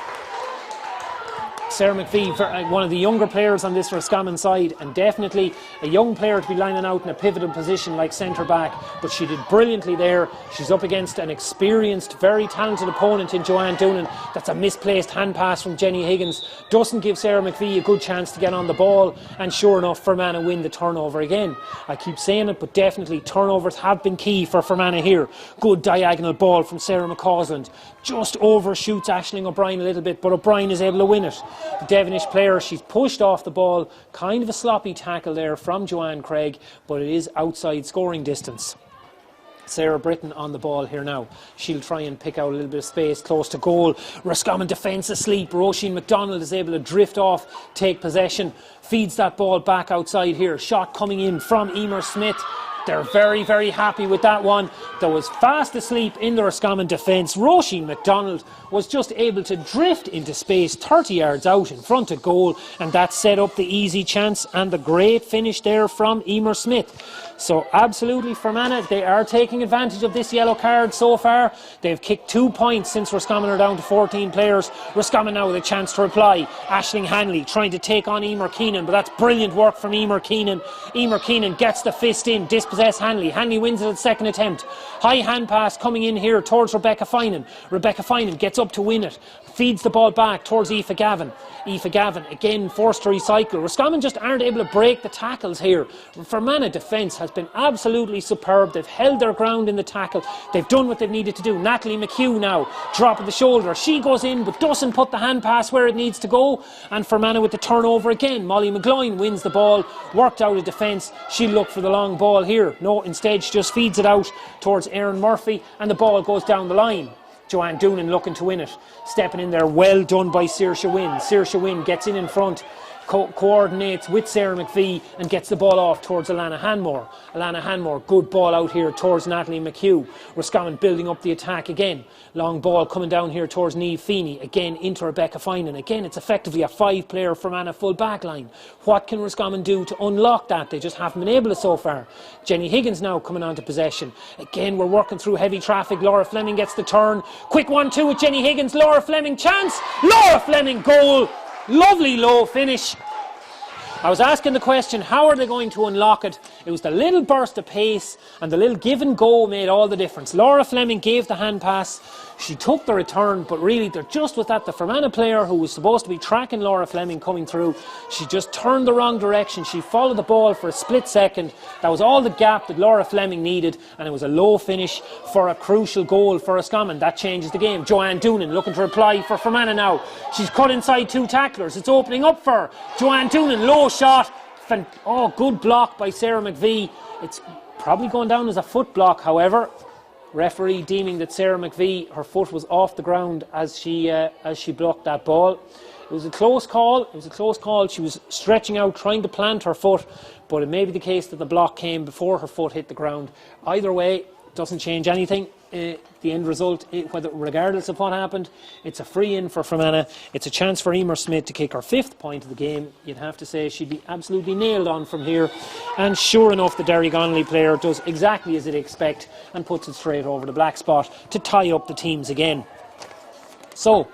S1: Sarah McVie, one of the younger players on this Roscommon side, and definitely a young player to be lining out in a pivotal position like centre back, but she did brilliantly there. She's up against an experienced, very talented opponent in Joanne Doonan. That's a misplaced hand pass from Jenny Higgins. Doesn't give Sarah McVie a good chance to get on the ball, and sure enough, Fermanagh win the turnover again. I keep saying it, but definitely turnovers have been key for Fermanagh here. Good diagonal ball from Sarah McCausland. Just overshoots Aisling O'Brien a little bit, but O'Brien is able to win it. The Devonish player, she's pushed off the ball. Kind of a sloppy tackle there from Joanne Craig, but it is outside scoring distance. Sarah Britton on the ball here now. She'll try and pick out a little bit of space close to goal. Roscommon defence asleep. Roisin McDonald is able to drift off, take possession, feeds that ball back outside here. Shot coming in from Emer Smith. They're very, very happy with that one. That was fast asleep in the Roscommon defence. Roisin McDonald was just able to drift into space 30 yards out in front of goal, and that set up the easy chance and the great finish there from Emer Smith. So absolutely Fermanagh, they are taking advantage of this yellow card so far. They've kicked 2 points since Roscommon are down to 14 players. Roscommon now with a chance to reply. Aisling Hanley trying to take on Emer Keenan, but that's brilliant work from Emer Keenan. Emer Keenan gets the fist in, dispossess Hanley. Hanley wins it at the second attempt. High hand pass coming in here towards Rebecca Finan. Rebecca Finan gets up to win it. Feeds the ball back towards Aoife Gavin. Aoife Gavin again forced to recycle. Roscommon just aren't able to break the tackles here. Fermanagh defence has been absolutely superb. They've held their ground in the tackle. They've done what they've needed to do. Natalie McHugh now, drop of the shoulder. She goes in but doesn't put the hand pass where it needs to go. And Fermanagh with the turnover again. Molly McGloin wins the ball. Worked out of defence. She'll look for the long ball here. No, instead she just feeds it out towards Erin Murphy and the ball goes down the line. Joanne Doonan looking to win it. Stepping in there, well done by Saoirse Wynne. Saoirse Wynne gets in front, coordinates with Sarah McVie and gets the ball off towards Alana Hanmore. Alana Hanmore, good ball out here towards Natalie McHugh. Roscommon building up the attack again. Long ball coming down here towards Niamh Feeney. Again into Rebecca Finan. Again, it's effectively a 5-player Fermanagh full back line. What can Roscommon do to unlock that? They just haven't been able to so far. Jenny Higgins now coming on to possession. Again, we're working through heavy traffic. Laura Fleming gets the turn. Quick 1-2 with Jenny Higgins. Laura Fleming, chance. Laura Fleming, goal. Lovely low finish. I was asking the question, how are they going to unlock it? It was the little burst of pace and the little give and go made all the difference. Laura Fleming gave the hand pass. She took the return, but really there just was that the Fermanagh player who was supposed to be tracking Laura Fleming coming through. She just turned the wrong direction. She followed the ball for a split second. That was all the gap that Laura Fleming needed, and it was a low finish for a crucial goal for Roscommon. That changes the game. Joanne Doonan looking to reply for Fermanagh now. She's cut inside 2 tacklers. It's opening up for her. Joanne Doonan, low shot. Oh, good block by Sarah McVie. It's probably going down as a foot block, however. Referee deeming that Sarah McVie, her foot was off the ground as she blocked that ball. It was a close call. It was a close call. She was stretching out, trying to plant her foot, but it may be the case that the block came before her foot hit the ground. Either way, it doesn't change anything. The end result, regardless of what happened, it's a free in for Fermanagh. It's a chance for Emer Smith to kick her 5th point of the game. You'd have to say she'd be absolutely nailed on from here. And sure enough, the Derry Connolly player does exactly as they'd expect and puts it straight over the black spot to tie up the teams again. So,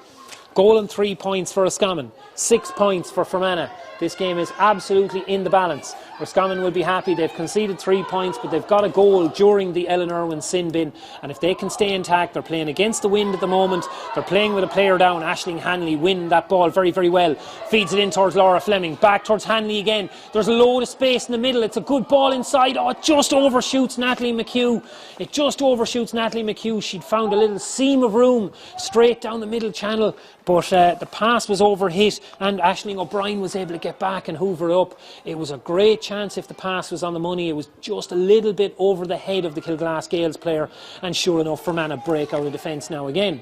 S1: goal and 3 points for Roscommon, 6 points for Fermanagh. This game is absolutely in the balance. Roscommon will be happy. They've conceded 3 points, but they've got a goal during the Ellen Irwin sin bin. And if they can stay intact, they're playing against the wind at the moment. They're playing with a player down. Aisling Hanley win that ball very, very well. Feeds it in towards Laura Fleming. Back towards Hanley again. There's a load of space in the middle. It's a good ball inside. Oh, it just overshoots Natalie McHugh. It just overshoots Natalie McHugh. She'd found a little seam of room straight down the middle channel. But the pass was overhit and Aisling O'Brien was able to get back and hoover it up. It was a great chance if the pass was on the money. It was just a little bit over the head of the Kilglass Gales player, and sure enough, Fermanagh break out of defence now again.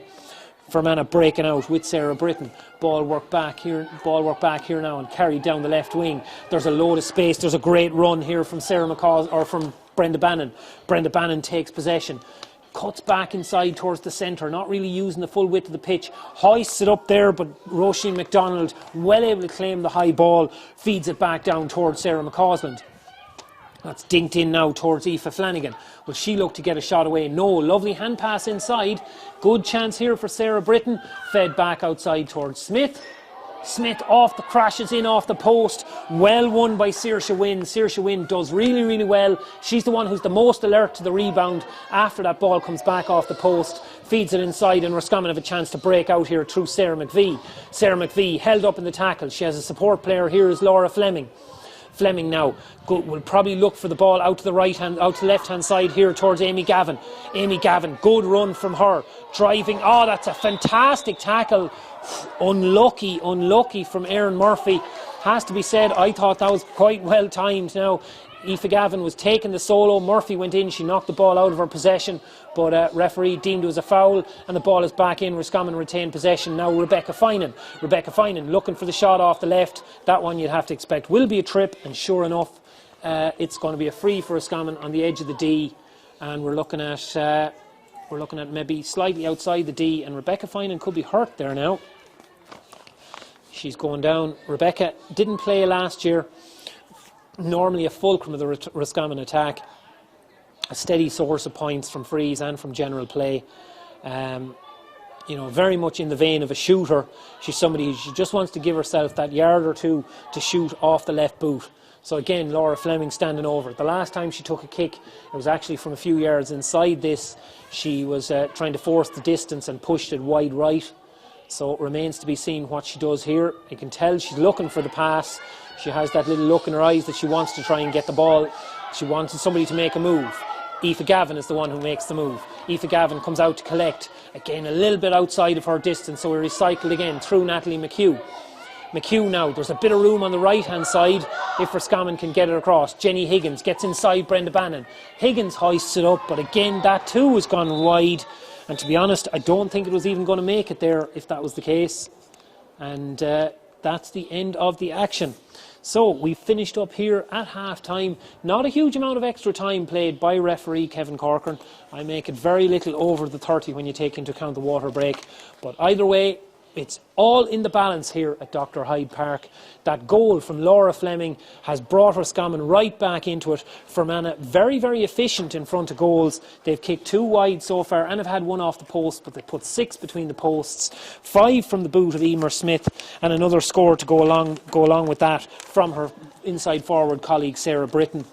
S1: Fermanagh breaking out with Sarah Britton. Ball work back here now and carried down the left wing. There's a load of space. There's a great run here from Sarah McCaw, or from Brenda Bannon. Brenda Bannon takes possession. Cuts back inside towards the centre, not really using the full width of the pitch. Hoists it up there, but Roisin MacDonald, well able to claim the high ball, feeds it back down towards Sarah McCausland. That's dinked in now towards Aoife Flanagan. Will she look to get a shot away? No. Lovely hand pass inside. Good chance here for Sarah Britton. Fed back outside towards Smith. Smith off the crashes in off the post. Well won by Saoirse Wynne. Saoirse Wynne does really, really well. She's the one who's the most alert to the rebound after that ball comes back off the post. Feeds it inside, and Roscommon have a chance to break out here through Sarah McVie. Sarah McVie held up in the tackle. She has a support player here is Laura Fleming. Fleming now will probably look for the ball out to the left hand side here towards Amy Gavin. Amy Gavin, good run from her. Driving, oh, that's a fantastic tackle. Unlucky from Erin Murphy. Has to be said, I thought that was quite well timed now. Aoife Gavin was taking the solo. Murphy went in, she knocked the ball out of her possession, but referee deemed it was a foul and the ball is back in. Roscommon retained possession. Now Rebecca Finan looking for the shot off the left. That one you'd have to expect will be a trip, and sure enough it's going to be a free for Roscommon on the edge of the D, and we're looking at maybe slightly outside the D, and Rebecca Finan could be hurt there now. She's going down. Rebecca didn't play last year. normally a fulcrum of the Roscommon attack, a steady source of points from frees and from general play. Very much in the vein of a shooter. She's somebody she just wants to give herself that yard or two to shoot off the left boot. So again, Laura Fleming standing over. The last time she took a kick, it was actually from a few yards inside this. She was trying to force the distance and pushed it wide right. So it remains to be seen what she does here. You can tell she's looking for the pass. She has that little look in her eyes that she wants to try and get the ball. She wanted somebody to make a move. Aoife Gavin is the one who makes the move. Aoife Gavin comes out to collect. Again, a little bit outside of her distance, so we recycle again through Natalie McHugh. McHugh now, there's a bit of room on the right-hand side if Roscommon can get it across. Jenny Higgins gets inside Brenda Bannon. Higgins hoists it up, but again, that too has gone wide. And to be honest, I don't think it was even going to make it there if that was the case. And that's the end of the action. So we finished up here at half-time. Not a huge amount of extra time played by referee Kevin Corcoran. I make it very little over the 30 when you take into account the water break. But either way, it's all in the balance here at Dr. Hyde Park. That goal from Laura Fleming has brought Roscommon right back into it. Fermanagh very, very efficient in front of goals. They've kicked 2 wide so far and have had 1 off the post, but they put 6 between the posts. 5 from the boot of Emer Smith, and another score to go along with that from her inside forward colleague Sarah Britton.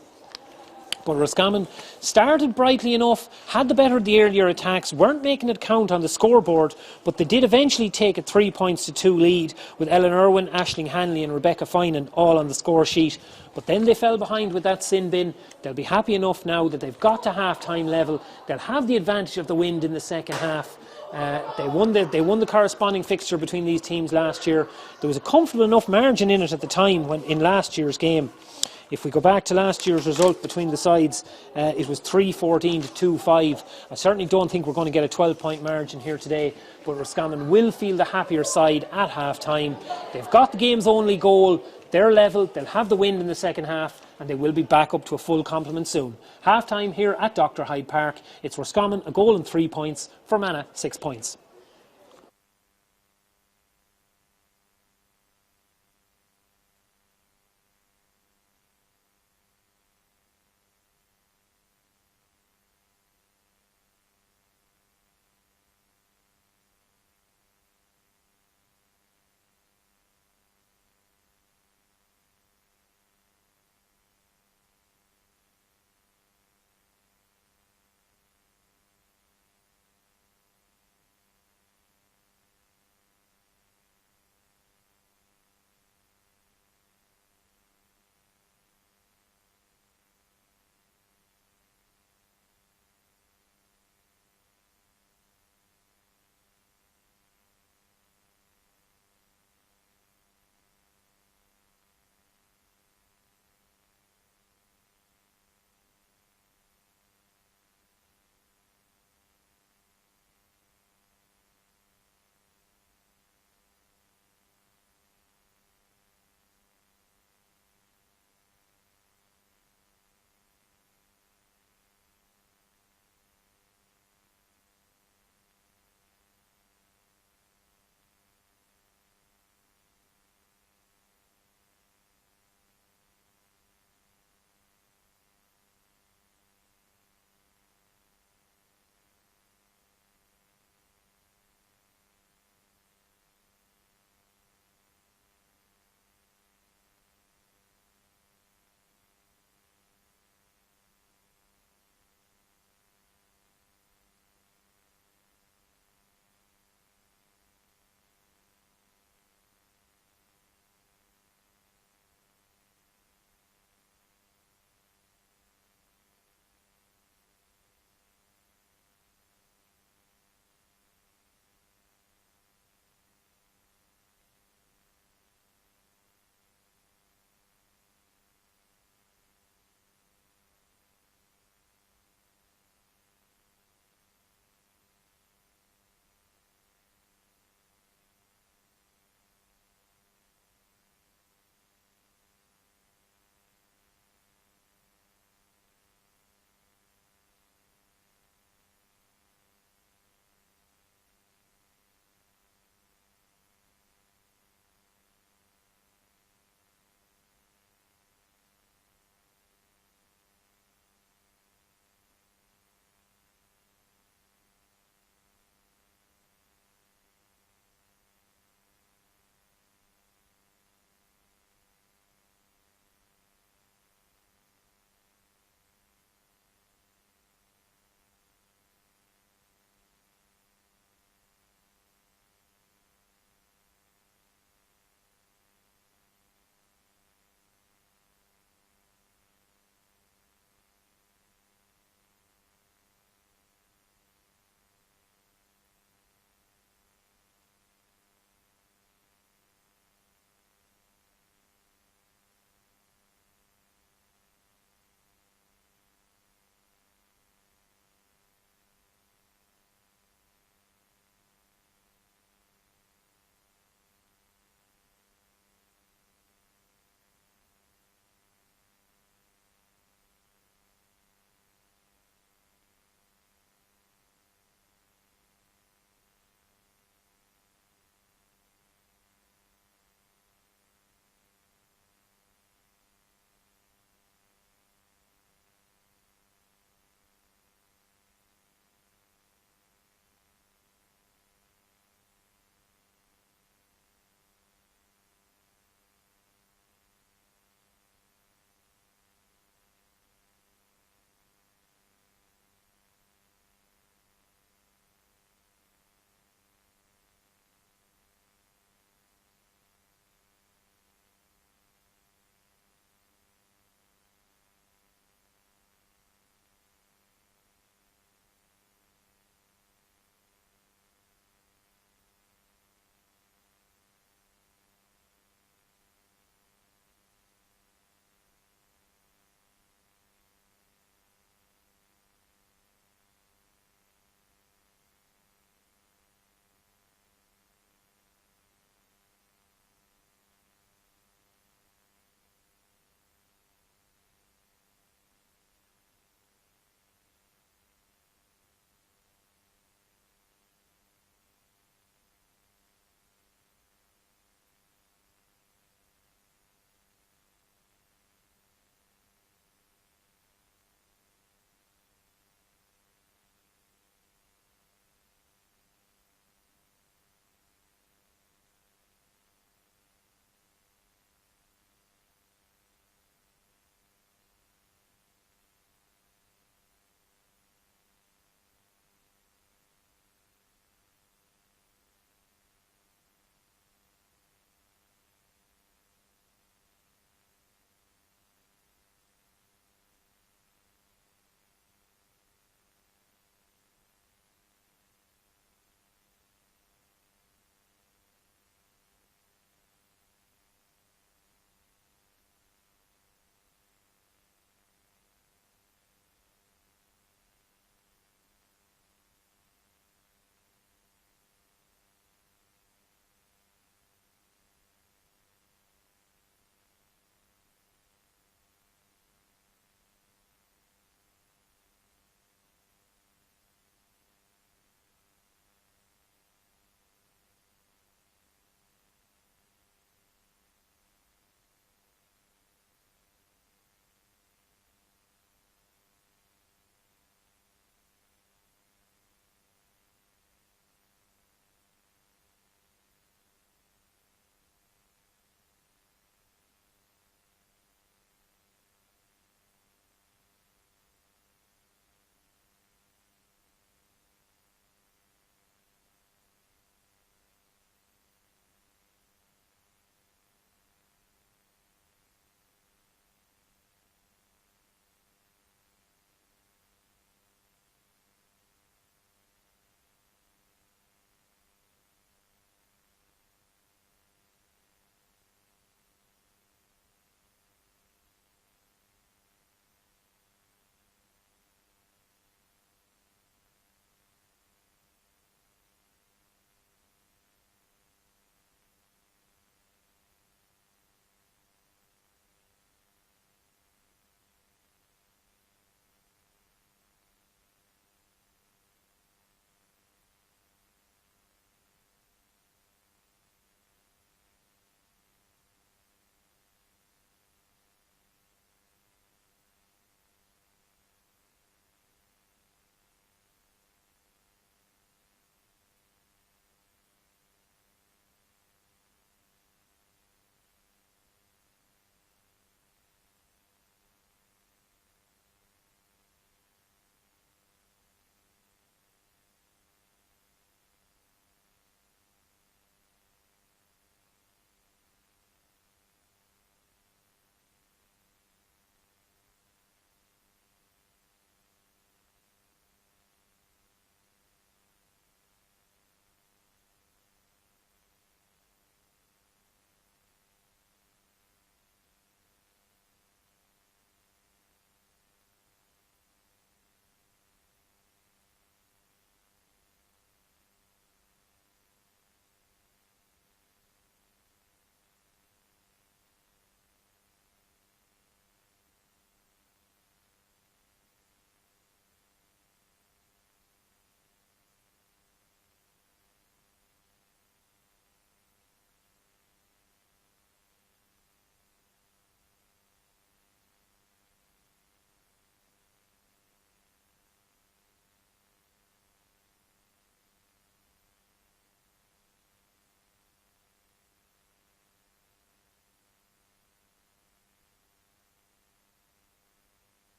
S1: But Roscommon started brightly enough, had the better of the earlier attacks, weren't making it count on the scoreboard, but they did eventually take a 3-2 lead with Ellen Irwin, Aisling Hanley and Rebecca Finan all on the score sheet. But then they fell behind with that sin bin. They'll be happy enough now that they've got to half-time level. They'll have the advantage of the wind in the second half. They won the corresponding fixture between these teams last year. There was a comfortable enough margin in it at the time when in last year's game. If we go back to last year's result between the sides, it was 3-14 to 2-5. I certainly don't think we're going to get a 12-point margin here today, but Roscommon will feel the happier side at half-time. They've got the game's only goal. They're level. They'll have the wind in the second half, and they will be back up to a full complement soon. Half-time here at Dr. Hyde Park. It's Roscommon, a goal and 3 points. Fermanagh, 6 points.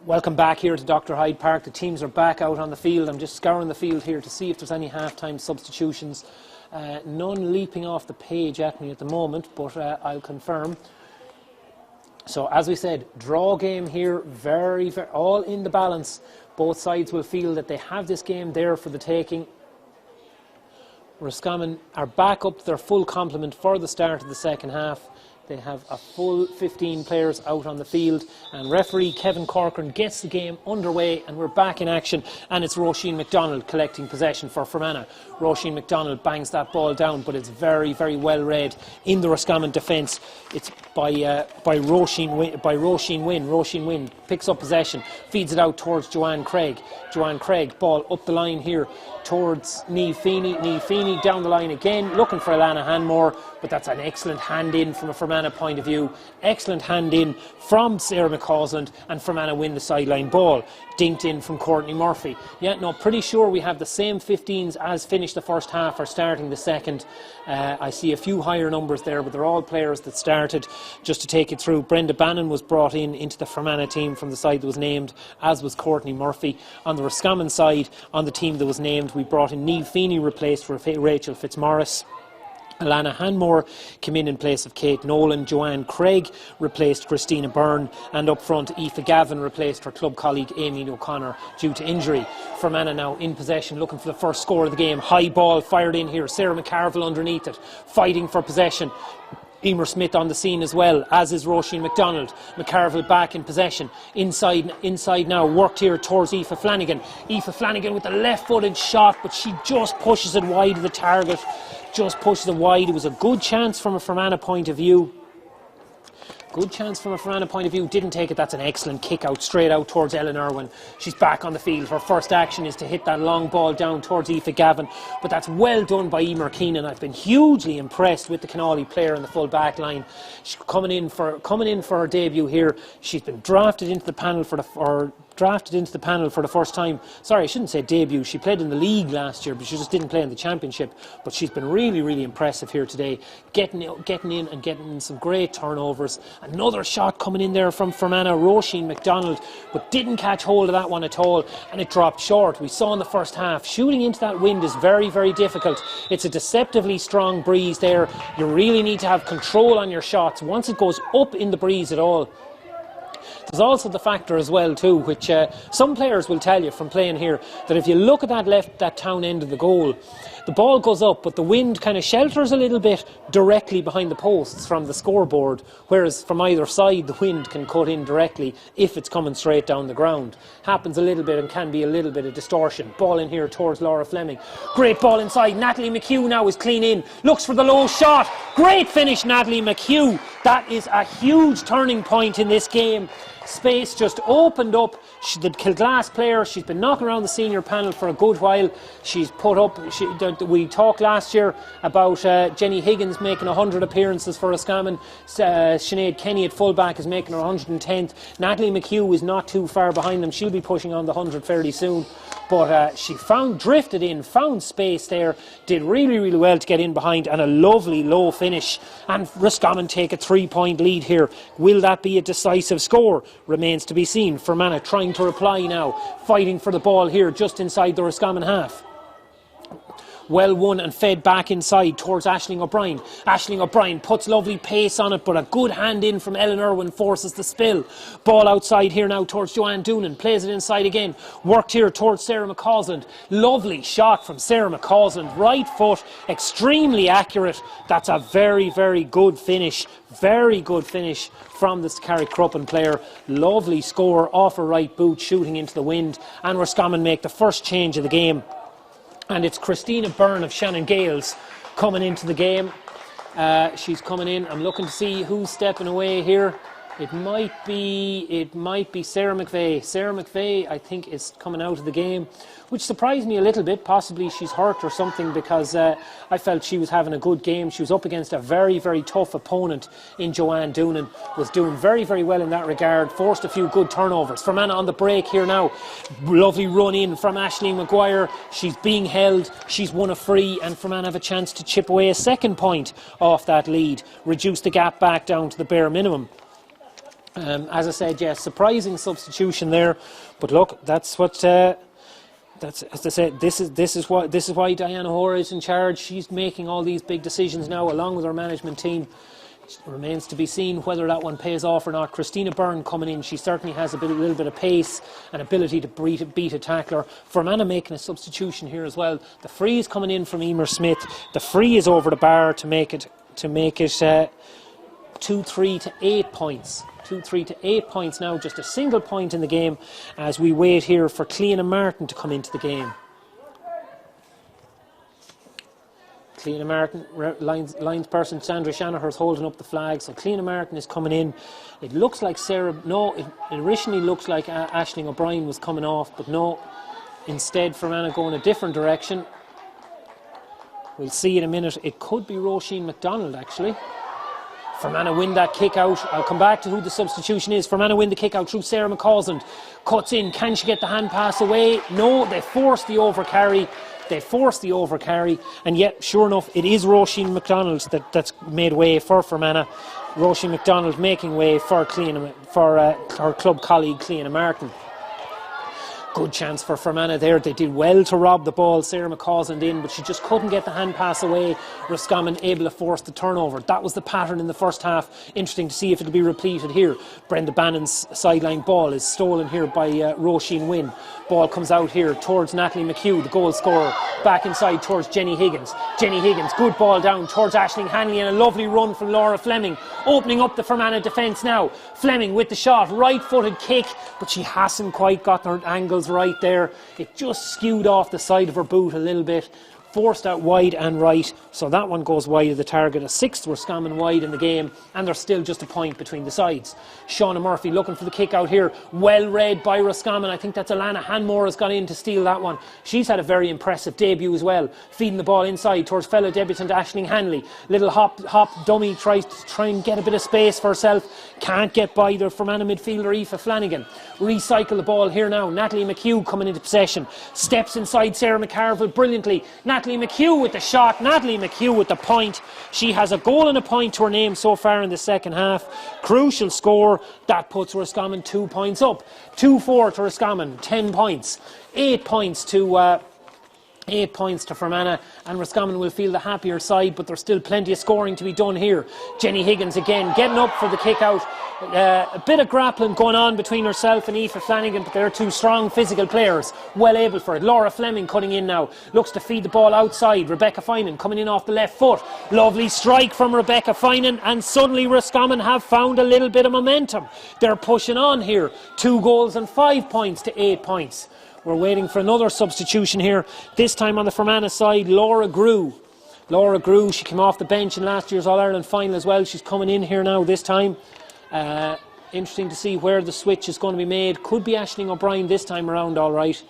S1: Welcome back here to Dr. Hyde Park. The teams are back out on the field. I'm just scouring the field here to see if there's any half-time substitutions. None leaping off the page at me at the moment, but I'll confirm. So as we said, draw game here, very, all in the balance. Both sides will feel that they have this game there for the taking. Roscommon are back up to their full complement for the start of the second half. They have a full 15 players out on the field, and referee Kevin Corcoran gets the game underway, and we're back in action, and it's Roisin McDonald collecting possession for Fermanagh. Roisin McDonald bangs that ball down, but it's very, very well read in the Roscommon defence. It's by Roisin Wynn. Roisin Wynn picks up possession, feeds it out towards Joanne Craig. Joanne Craig, ball up the line here towards Niamh Feeney. Niamh Feeney down the line again, looking for Alana Hanmore, but that's an excellent hand in from a Fermanagh point of view. Excellent hand in from Sarah McCausland, and Fermanagh win the sideline ball. Dinked in from Courtney Murphy. Yeah, no, pretty sure we have the same 15s as finished the first half or starting the second. I see a few higher numbers there, but they're all players that started. Just to take it through, Brenda Bannon was brought into the Fermanagh team from the side that was named, as was Courtney Murphy. On the Roscommon side, on the team that was named, we brought in Niamh Feeney, replaced Rachel Fitzmaurice. Alana Hanmore came in place of Kate Nolan. Joanne Craig replaced Christina Byrne, and up front Aoife Gavin replaced her club colleague Amy O'Connor due to injury. Fermanagh now in possession, looking for the first score of the game. High ball fired in here, Sarah McCarville underneath it, fighting for possession. Emer Smith on the scene as well, as is Roisin McDonald. McCarville back in possession. Inside now, worked here towards Aoife Flanagan. Aoife Flanagan with a left-footed shot, but she just pushes it wide of the target. Just pushes it wide. It was a good chance from a Fermanagh point of view. Didn't take it. That's an excellent kick out, straight out towards Ellen Irwin. She's back on the field. Her first action is to hit that long ball down towards Aoife Gavin, but that's well done by Emer Keenan. I've been hugely impressed with the Canolly player in the full back line. She's coming in for her debut here. She's been drafted into the panel for the first time. Sorry, I shouldn't say debut. She played in the league last year, but she just didn't play in the championship. But she's been really, really impressive here today, getting in and getting some great turnovers. Another shot coming in there from Fermanagh, Roisin McDonald, but didn't catch hold of that one at all, and it dropped short. We saw in the first half, shooting into that wind is very, very difficult. It's a deceptively strong breeze there. You really need to have control on your shots. Once it goes up in the breeze at all, there's also the factor as well too, which some players will tell you from playing here, that if you look at that town end of the goal, the ball goes up, but the wind kind of shelters a little bit directly behind the posts from the scoreboard, whereas from either side the wind can cut in directly if it's coming straight down the ground. Happens a little bit and can be a little bit of distortion. Ball in here towards Laura Fleming. Great ball inside. Natalie McHugh now is clean in. Looks for the low shot. Great finish, Natalie McHugh. That is a huge turning point in this game. Space just opened up. The Kilglass player, she's been knocking around the senior panel for a good while. She's put up, we talked last year about Jenny Higgins making 100 appearances for Roscommon. Sinead Kenny at fullback is making her 110th. Natalie McHugh is not too far behind them. She'll be pushing on the 100 fairly soon. But she drifted in, found space there, did really, really well to get in behind, and a lovely low finish. And Roscommon take a 3-point lead here. Will that be a decisive score? Remains to be seen. Fermanagh trying to reply now, fighting for the ball here just inside the Roscommon half. Well won and fed back inside towards Aisling O'Brien. Aisling O'Brien puts lovely pace on it, but a good hand in from Ellen Irwin forces the spill. Ball outside here now towards Joanne Doonan. Plays it inside again. Worked here towards Sarah McCausland. Lovely shot from Sarah McCausland. Right foot, extremely accurate. That's a very, very good finish. Very good finish from the Carrickcruppen player. Lovely score off her right boot, shooting into the wind. And Roscommon make the first change of the game. And it's Christina Byrne of Shannon Gales coming into the game. She's coming in. I'm looking to see who's stepping away here. It might be Sarah McVeigh. Sarah McVeigh, I think, is coming out of the game, which surprised me a little bit. Possibly she's hurt or something, because I felt she was having a good game. She was up against a very, very tough opponent in Joanne Doonan. Was doing very, very well in that regard. Forced a few good turnovers. Fermanagh on the break here now. Lovely run in from Aisling Maguire. She's being held. She's won a free, and Fermanagh have a chance to chip away a second point off that lead. Reduce the gap back down to the bare minimum. As I said, yes, surprising substitution there, but look, that's what. That's, as I said, this is why Diana Hoare is in charge. She's making all these big decisions now, along with her management team. It remains to be seen whether that one pays off or not. Christina Byrne coming in, she certainly has a little bit of pace and ability to beat a tackler. Fermanagh making a substitution here as well. The free is coming in from Emer Smith. The free is over the bar to make it 2-3 to 8 points. 2-3 to 8 points now, just a single point in the game as we wait here for Cleana Martin to come into the game. Cleana Martin, lines person Sandra Shanaher is holding up the flag, so Cleana Martin is coming in. It looks like it originally looks like Aisling O'Brien was coming off, but no, instead Fermanagh going a different direction. We'll see in a minute. It could be Roisin MacDonald actually. Fermanagh win that kick out. I'll come back to who the substitution is. Fermanagh win the kick out through Sarah McCausland. Cuts in. Can she get the hand pass away? No, they force the overcarry. And yet, sure enough, it is Roisin MacDonald that's made way for Fermanagh. Roisin MacDonald making way for her club colleague Cleana Martin. Good chance for Fermanagh there. They did well to rob the ball. Sarah McCausland in, but she just couldn't get the hand pass away. Roscommon able to force the turnover. That was the pattern in the first half. Interesting to see if it'll be repeated here. Brenda Bannon's sideline ball is stolen here by Roisin Wynne. Ball comes out here towards Natalie McHugh, the goal scorer. Back inside towards Jenny Higgins. Jenny Higgins, good ball down towards Aisling Hanley, and a lovely run from Laura Fleming. Opening up the Fermanagh defence now. Fleming with the shot, right-footed kick, but she hasn't quite got her angles right there. It just skewed off the side of her boot a little bit. Forced out wide and right, so that one goes wide of the target. A sixth Roscommon wide in the game, and there's still just a point between the sides. Shauna Murphy looking for the kick out here, well read by Roscommon. I think that's Alana Hanmore has gone in to steal that one. She's had a very impressive debut as well, feeding the ball inside towards fellow debutant Aisling Hanley. Little hop dummy, tries to try and get a bit of space for herself, can't get by the Fermanagh midfielder Aoife Flanagan. Recycle the ball here now. Natalie McHugh coming into possession, steps inside Sarah McCarville brilliantly. Natalie McHugh with the shot, Natalie McHugh with the point. She has a goal and a point to her name so far in the second half. Crucial score. That puts Roscommon 2 points up. 2-4 to Roscommon, 10 points. 8 points to 8 points to Fermanagh, and Roscommon will feel the happier side, but there's still plenty of scoring to be done here. Jenny Higgins again getting up for the kick out. A bit of grappling going on between herself and Aoife Flanagan, but they're two strong physical players, well able for it. Laura Fleming cutting in now, looks to feed the ball outside. Rebecca Finan coming in off the left foot. Lovely strike from Rebecca Finan, and suddenly Roscommon have found a little bit of momentum. They're pushing on here. 2 goals and 5 points to 8 points. We're waiting for another substitution here. This time on the Fermanagh side, Laura Grew. Laura Grew, she came off the bench in last year's All-Ireland final as well. She's coming in here now this time. Interesting to see where the switch is going to be made. Could be Aisling O'Brien this time around, all right.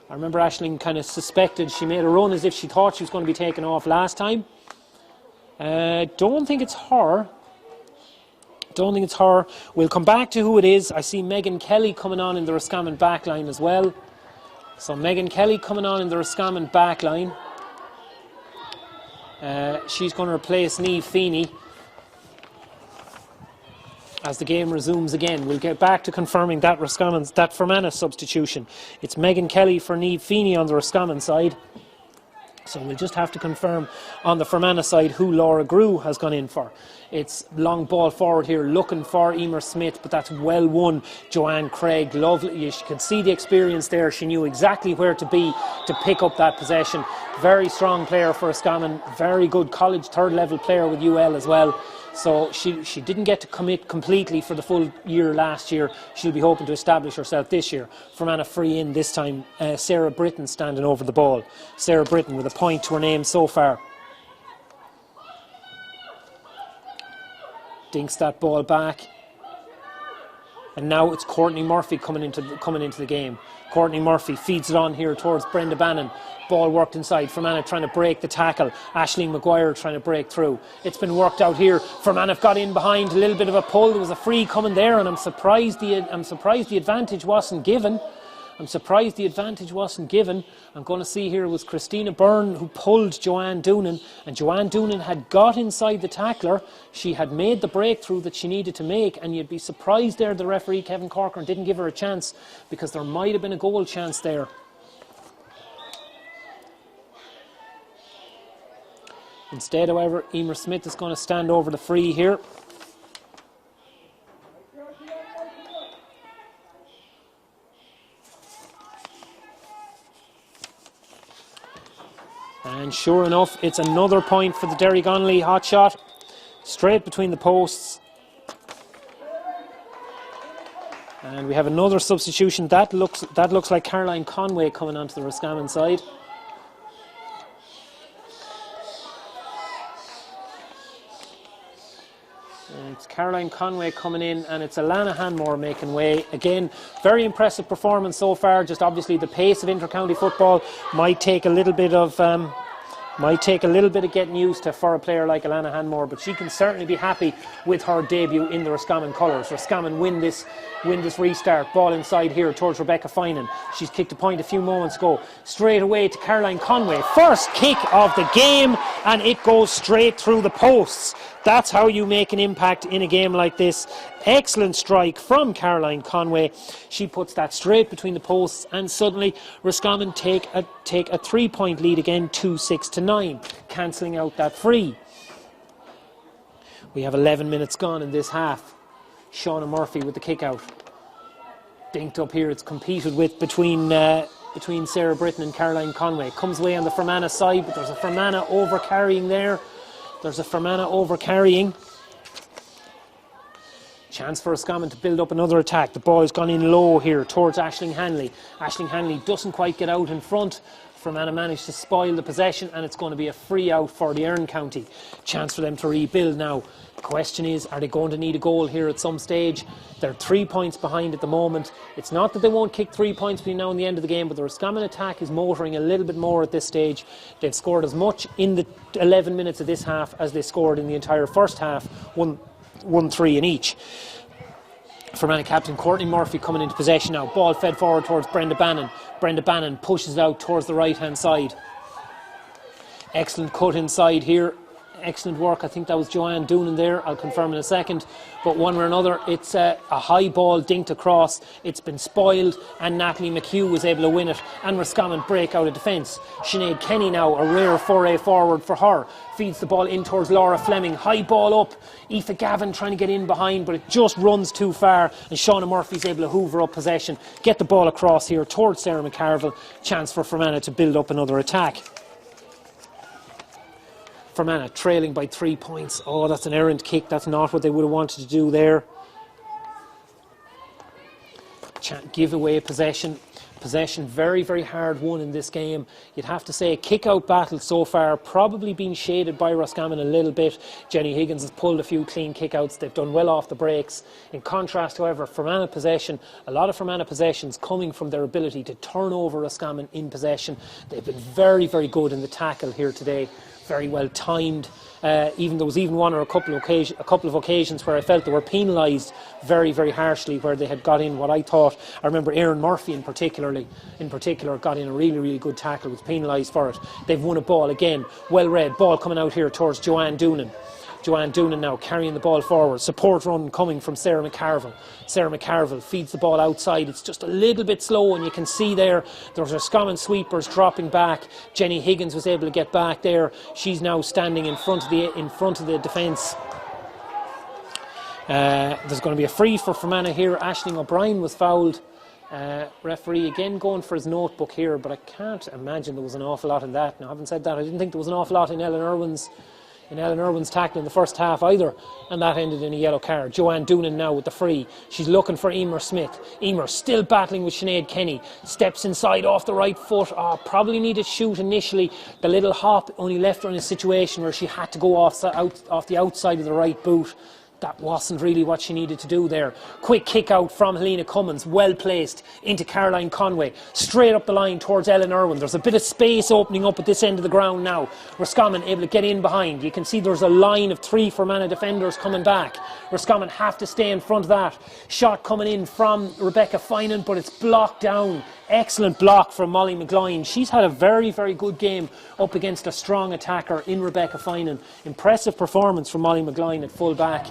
S1: I remember Aisling kind of suspected. She made a run as if she thought she was going to be taken off last time. Don't think it's her. We'll come back to who it is. I see Megan Kelly coming on in the Roscommon backline as well. So Megan Kelly coming on in the Roscommon backline. She's going to replace Niamh Feeney as the game resumes again. We'll get back to confirming that Fermanagh substitution. It's Megan Kelly for Niamh Feeney on the Roscommon side. So we'll just have to confirm on the Fermanagh side who Laura Grew has gone in for. It's long ball forward here, looking for Emer Smith, but that's well won. Joanne Craig, lovely. You could see the experience there. She knew exactly where to be to pick up that possession. Very strong player for Roscommon. Very good college third level player with UL as well. So she didn't get to commit completely for the full year last year. She'll be hoping to establish herself this year. Fermanagh free in this time. Sarah Britton standing over the ball. Sarah Britton with a point to her name so far. Dinks that ball back. And now it's Courtney Murphy coming into the game. Courtney Murphy feeds it on here towards Brenda Bannon. Ball worked inside. Fermanagh trying to break the tackle. Aisling Maguire trying to break through. It's been worked out here. Fermanagh got in behind. A little bit of a pull. There was a free coming there, and I'm surprised the advantage wasn't given. I'm surprised the advantage wasn't given. I'm going to see here it was Christina Byrne who pulled Joanne Doonan, and Joanne Doonan had got inside the tackler. She had made the breakthrough that she needed to make, and you'd be surprised there the referee Kevin Corcoran didn't give her a chance, because there might have been a goal chance there. Instead, however, Emer Smith is going to stand over the free here. And sure enough, it's another point for the Derry Gonley hot shot. Straight between the posts. And we have another substitution. That looks like Caroline Conway coming onto the Roscommon side. And it's Caroline Conway coming in, and it's Alana Hanmore making way. Again, very impressive performance so far. Just obviously the pace of inter-county football might take a little bit of getting used to for a player like Alana Hanmore, but she can certainly be happy with her debut in the Roscommon colours. Roscommon win this restart. Ball inside here towards Rebecca Finan. She's kicked a point a few moments ago. Straight away to Caroline Conway. First kick of the game, and it goes straight through the posts. That's how you make an impact in a game like this. Excellent strike from Caroline Conway. She puts that straight between the posts, and suddenly Roscommon take a 3-point lead again, 2-6-9, cancelling out that free. We have 11 minutes gone in this half. Shauna Murphy with the kick out. Dinked up here. It's competed with between Sarah Britton and Caroline Conway. Comes away on the Fermanagh side, but there's a Fermanagh over-carrying there. Chance for Roscommon to build up another attack. The ball has gone in low here towards Aisling Hanley. Aisling Hanley doesn't quite get out in front. Fermanagh managed to spoil the possession, and it's going to be a free out for the Erin County. Chance for them to rebuild now. The question is, are they going to need a goal here at some stage? They're 3 points behind at the moment. It's not that they won't kick 3 points between now and the end of the game, but the Roscommon attack is motoring a little bit more at this stage. They've scored as much in the 11 minutes of this half as they scored in the entire first half, 1-3 in each. Fermanagh captain Courtney Murphy coming into possession now. Ball fed forward towards Brenda Bannon. Brenda Bannon pushes it out towards the right hand side. Excellent cut inside here. Excellent work. I think that was Joanne Doonan there. I'll confirm in a second. But one way or another, it's a high ball dinked across. It's been spoiled, and Natalie McHugh was able to win it. And Roscommon break out of defence. Sinead Kenny now, a rare foray forward for her. Feeds the ball in towards Laura Fleming. High ball up. Aoife Gavin trying to get in behind, but it just runs too far. And Shauna Murphy's able to hoover up possession. Get the ball across here towards Sarah McCarville. Chance for Fermanagh to build up another attack. Fermanagh trailing by 3 points. Oh, that's an errant kick. That's not what they would have wanted to do there. Give away possession. Possession very, very hard won in this game. You'd have to say kick-out battle so far, probably been shaded by Roscommon a little bit. Jenny Higgins has pulled a few clean kick-outs. They've done well off the breaks. In contrast, however, Fermanagh possession, a lot of Fermanagh possessions coming from their ability to turn over Roscommon in possession. They've been very, very good in the tackle here today. Very well timed. There was even one or a couple of occasions where I felt they were penalised very, very harshly, where they had got in what I thought. I remember Erin Murphy in particular got in a really, really good tackle, was penalised for it. They've won a ball again. Well read. Ball coming out here towards Joanne Doonan. Joanne Doonan now carrying the ball forward. Support run coming from Sarah McCarville. Sarah McCarville feeds the ball outside. It's just a little bit slow, and you can see there's Roscommon sweepers dropping back. Jenny Higgins was able to get back there. She's now standing in front of the defence. There's going to be a free for Fermanagh here. Aisling O'Brien was fouled. Referee again going for his notebook here, but I can't imagine there was an awful lot in that. Now, having said that, I didn't think there was an awful lot in Ellen Irwin's tackle in the first half either, and that ended in a yellow card. Joanne Doonan now with the free. She's looking for Emer Smith. Emer still battling with Sinead Kenny. Steps inside off the right foot. Probably needed to shoot initially. The little hop only left her in a situation where she had to go off the outside of the right boot. that wasn't really what she needed to do there. Quick kick out from Helena Cummins, well placed into Caroline Conway, straight up the line towards Ellen Irwin. There's a bit of space opening up at this end of the ground now. Roscommon able to get in behind. You can see there's a line of 3 Fermanagh defenders coming back. Roscommon have to stay in front of that. Shot coming in from Rebecca Finan, but it's blocked down. Excellent block from Molly McGloin. She's had a very, very good game up against a strong attacker in Rebecca Finan. Impressive performance from Molly McGloin at full back.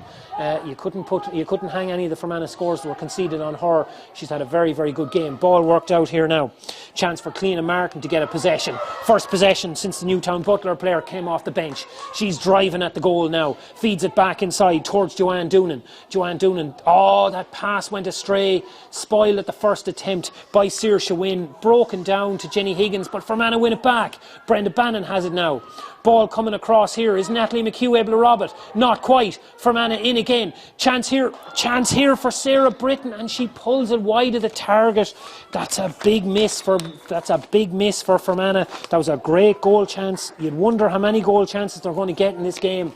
S1: You couldn't hang any of the Fermanagh scores that were conceded on her. She's had a very, very good game. Ball worked out here now. Chance for Cleena Martin to get a possession. First possession since the Newtown Butler player came off the bench. She's driving at the goal now. Feeds it back inside towards Joanne Doonan. Joanne Doonan, oh, that pass went astray. Spoiled at the first attempt by Saoirse Wynne. Broken down to Jenny Higgins, but Fermanagh win it back. Brenda Bannon has it now. Ball coming across here. Is Natalie McHugh able to rob it? Not quite. Fermanagh in again. Chance here for Sarah Britton, and she pulls it wide of the target. That's a big miss for Fermanagh. That was a great goal chance. You'd wonder how many goal chances they're going to get in this game.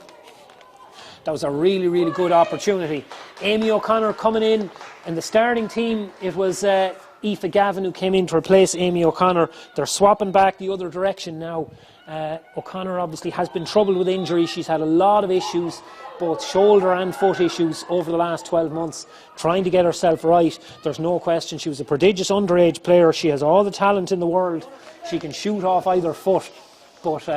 S1: That was a really, really good opportunity. Amy O'Connor coming in the starting team. It was Aoife Gavin who came in to replace Amy O'Connor. They're swapping back the other direction now. O'Connor obviously has been troubled with injury. She's had a lot of issues, both shoulder and foot issues over the last 12 months, trying to get herself right. There's no question she was a prodigious underage player. She has all the talent in the world. She can shoot off either foot, but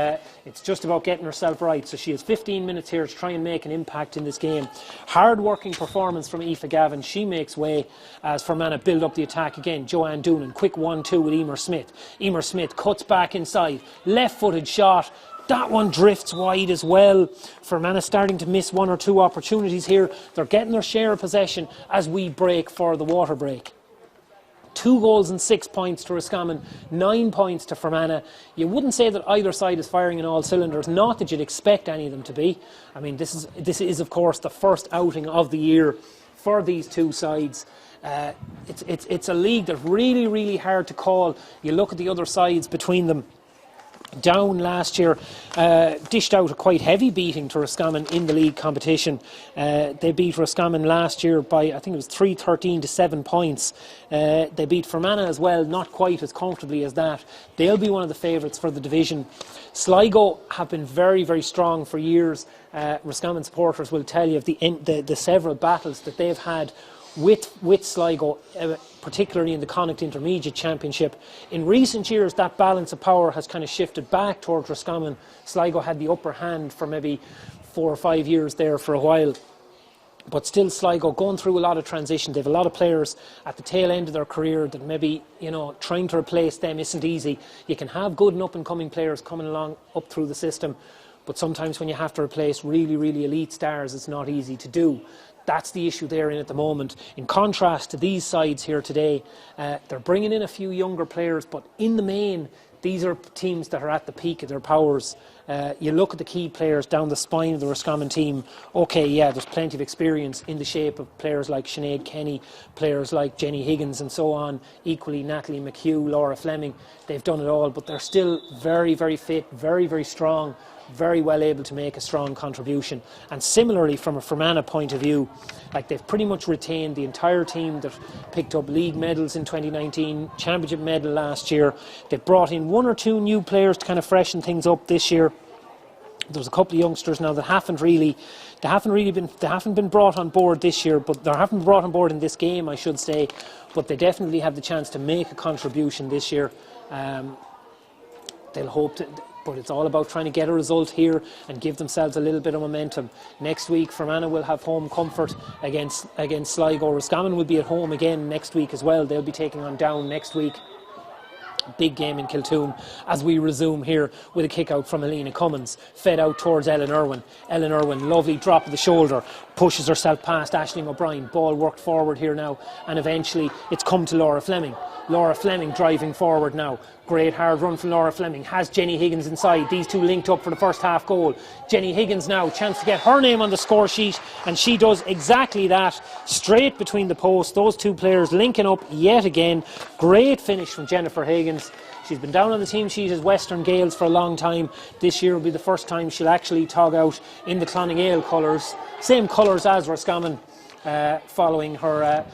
S1: it's just about getting herself right. So she has 15 minutes here to try and make an impact in this game. Hard-working performance from Aoife Gavin. She makes way as Fermanagh build up the attack again. Joanne Doonan, quick 1-2 with Emer Smith. Emer Smith cuts back inside. Left-footed shot. That one drifts wide as well. Fermanagh starting to miss 1 or 2 opportunities here. They're getting their share of possession as we break for the water break. 2 goals and 6 points to Roscommon, 9 points to Fermanagh. You wouldn't say that either side is firing in all cylinders, not that you'd expect any of them to be. I mean, this is of course the first outing of the year for these two sides. It's a league that's really, really hard to call. You look at the other sides between them. Down last year, dished out a quite heavy beating to Roscommon in the league competition. They beat Roscommon last year by, I think it was 3-13 to 7 points. They beat Fermanagh as well, not quite as comfortably as that. They'll be one of the favourites for the division. Sligo have been very, very strong for years. Roscommon supporters will tell you of the several battles that they've had with Sligo, particularly in the Connacht Intermediate Championship. In recent years, that balance of power has kind of shifted back towards Roscommon. Sligo had the upper hand for maybe 4 or 5 years there for a while. But still, Sligo going through a lot of transition. They have a lot of players at the tail end of their career that maybe, trying to replace them isn't easy. You can have good and up-and-coming players coming along up through the system, but sometimes when you have to replace really, really elite stars, it's not easy to do. That's the issue they're in at the moment. In contrast to these sides here today, they're bringing in a few younger players, but in the main, these are teams that are at the peak of their powers. You look at the key players down the spine of the Roscommon team. Okay, yeah, there's plenty of experience in the shape of players like Sinead Kenny, players like Jenny Higgins and so on. Equally, Natalie McHugh, Laura Fleming. They've done it all, but they're still very, very fit, very, very strong, very well able to make a strong contribution. And similarly, from a Fermanagh point of view, like they've pretty much retained the entire team that picked up league medals in 2019, championship medal last year. They've brought in 1 or 2 new players to kind of freshen things up this year. There's a couple of youngsters now that haven't been brought on board this year, but they haven't been brought on board in this game, I should say. But they definitely have the chance to make a contribution this year. They'll hope to. But it's all about trying to get a result here and give themselves a little bit of momentum. Next week, Fermanagh will have home comfort against Sligo. Roscommon will be at home again next week as well. They'll be taking on Down next week. Big game in Kiltoon as we resume here with a kick out from Helena Cummins, fed out towards Ellen Irwin. Ellen Irwin, lovely drop of the shoulder, pushes herself past Aisling O'Brien. Ball worked forward here now, and eventually it's come to Laura Fleming. Laura Fleming driving forward now. Great hard run from Laura Fleming. Has Jenny Higgins inside. These two linked up for the first half goal. Jenny Higgins now, chance to get her name on the score sheet, and she does exactly that. Straight between the posts. Those two players linking up yet again. Great finish from Jennifer Higgins. She's been down on the team sheet as Western Gales for a long time. This year will be the first time she'll actually tog out in the Clonagale colours, same colours as Roscommon, following her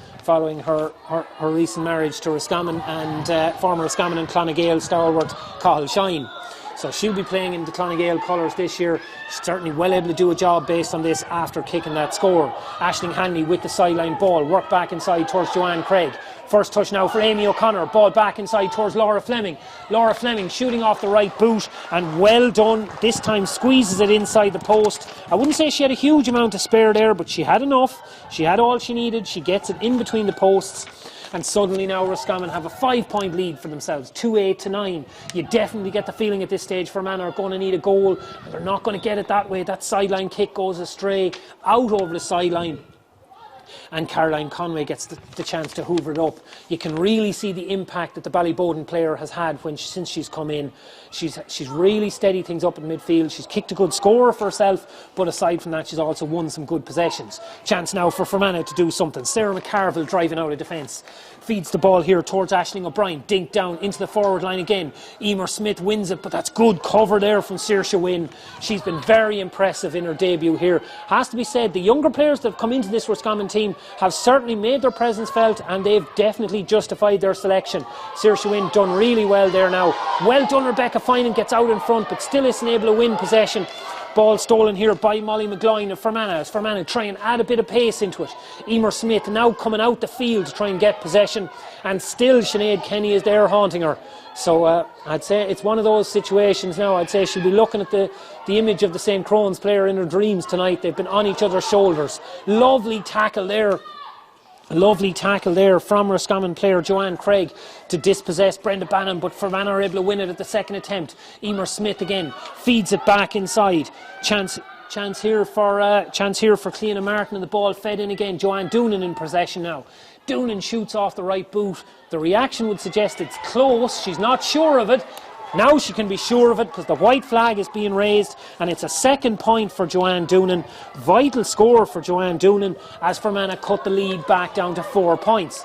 S1: recent marriage to Roscommon and former Roscommon and Clonagale stalwart Cathal Shine. So she'll be playing in the Clonagale colours this year. She's certainly well able to do a job based on this after kicking that score. Aisling Hanley with the sideline ball, work back inside towards Joanne Craig. First touch now for Amy O'Connor, ball back inside towards Laura Fleming. Laura Fleming shooting off the right boot, and well done. This time squeezes it inside the post. I wouldn't say she had a huge amount to spare there, but she had enough. She had all she needed. She gets it in between the posts. And suddenly now Roscommon have a 5-point lead for themselves, 2-8 to 9. You definitely get the feeling at this stage Fermanagh are going to need a goal. They're not going to get it that way. That sideline kick goes astray, out over the sideline. And Caroline Conway gets the chance to hoover it up. You can really see the impact that the Ballyboden player has had since she's come in. She's really steadied things up in midfield. She's kicked a good score for herself, but aside from that, she's also won some good possessions. Chance now for Fermanagh to do something. Sarah McCarville driving out of defence. Feeds the ball here towards Aisling O'Brien. Dink down into the forward line again. Emer Smith wins it, but that's good cover there from Saoirse Wynne. She's been very impressive in her debut here. Has to be said, the younger players that have come into this Roscommon team have certainly made their presence felt, and they've definitely justified their selection. Saoirse Wynne done really well there now. Well done, Rebecca Finan gets out in front, but still isn't able to win possession. Ball stolen here by Molly McGloin of Fermanagh, as Fermanagh try and add a bit of pace into it. Emer Smith now coming out the field to try and get possession, and still Sinead Kenny is there haunting her. So I'd say it's one of those situations now. I'd say she'll be looking at the image of the St. Crohn's player in her dreams tonight. They've been on each other's shoulders. Lovely tackle there. Lovely tackle there from Roscommon player Joanne Craig to dispossess Brenda Bannon, but Fermanagh are able to win it at the second attempt. Emer Smith again feeds it back inside. Chance here for Cleena Martin, and the ball fed in again. Joanne Doonan in possession now. Doonan shoots off the right boot. The reaction would suggest it's close. She's not sure of it. Now she can be sure of it because the white flag is being raised, and it's a second point for Joanne Doonan. Vital score for Joanne Doonan as Fermanagh cut the lead back down to 4 points.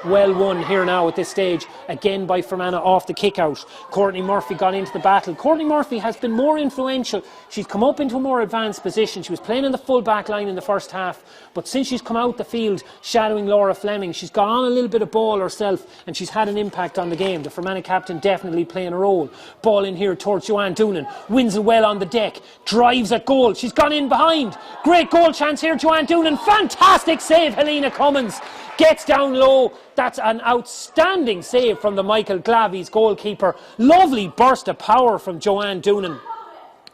S1: Well won here now at this stage, again by Fermanagh off the kick out. Courtney Murphy got into the battle. Courtney Murphy has been more influential. She's come up into a more advanced position. She was playing in the full back line in the first half, but since she's come out the field shadowing Laura Fleming, she's got on a little bit of ball herself, and she's had an impact on the game. The Fermanagh captain definitely playing a role. Ball in here towards Joanne Doonan. Wins it well on the deck. Drives at goal. She's gone in behind. Great goal chance here, Joanne Doonan. Fantastic save, Helena Cummins. Gets down low. That's an outstanding save from the Michael Glavies goalkeeper. Lovely burst of power from Joanne Doonan.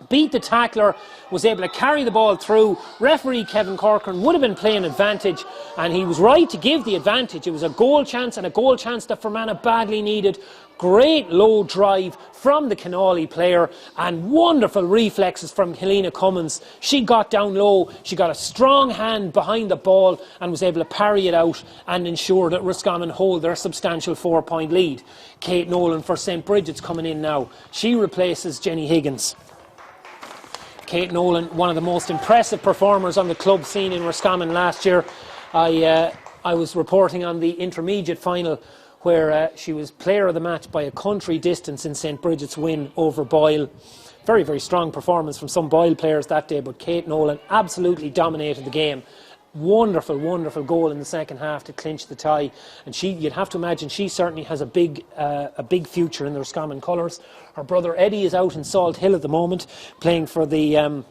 S1: Beat the tackler, was able to carry the ball through. Referee Kevin Corcoran would have been playing advantage, and he was right to give the advantage. It was a goal chance, and a goal chance that Fermanagh badly needed. Great low drive from the Canali player, and wonderful reflexes from Helena Cummins. She got down low, she got a strong hand behind the ball and was able to parry it out and ensure that Roscommon hold their substantial 4-point lead. Kate Nolan for St. Bridget's coming in now. She replaces Jenny Higgins. Kate Nolan, one of the most impressive performers on the club scene in Roscommon last year. I was reporting on the intermediate final where she was player of the match by a country distance in St. Bridget's win over Boyle. Very, very strong performance from some Boyle players that day, but Kate Nolan absolutely dominated the game. Wonderful, wonderful goal in the second half to clinch the tie, and you'd have to imagine she certainly has a big future in the Roscommon colours. Her brother Eddie is out in Salt Hill at the moment, playing for the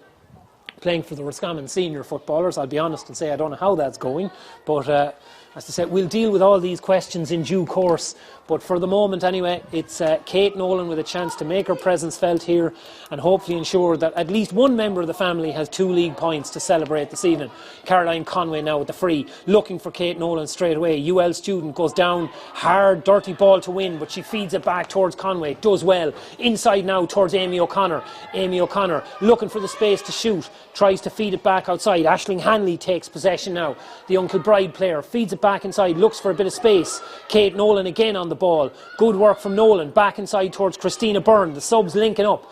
S1: Roscommon senior footballers. I'll be honest and say I don't know how that's going, but as I said, we'll deal with all these questions in due course. But for the moment anyway, it's Kate Nolan with a chance to make her presence felt here and hopefully ensure that at least one member of the family has 2 league points to celebrate this evening. Caroline Conway now with the free, looking for Kate Nolan straight away. UL student goes down, hard, dirty ball to win, but she feeds it back towards Conway, does well. Inside now towards Amy O'Connor. Amy O'Connor looking for the space to shoot, tries to feed it back outside. Aisling Hanley takes possession now. The Uncle Bride player feeds it back inside, looks for a bit of space. Kate Nolan again on the ball. Good work from Nolan, back inside towards Christina Byrne. The subs linking up.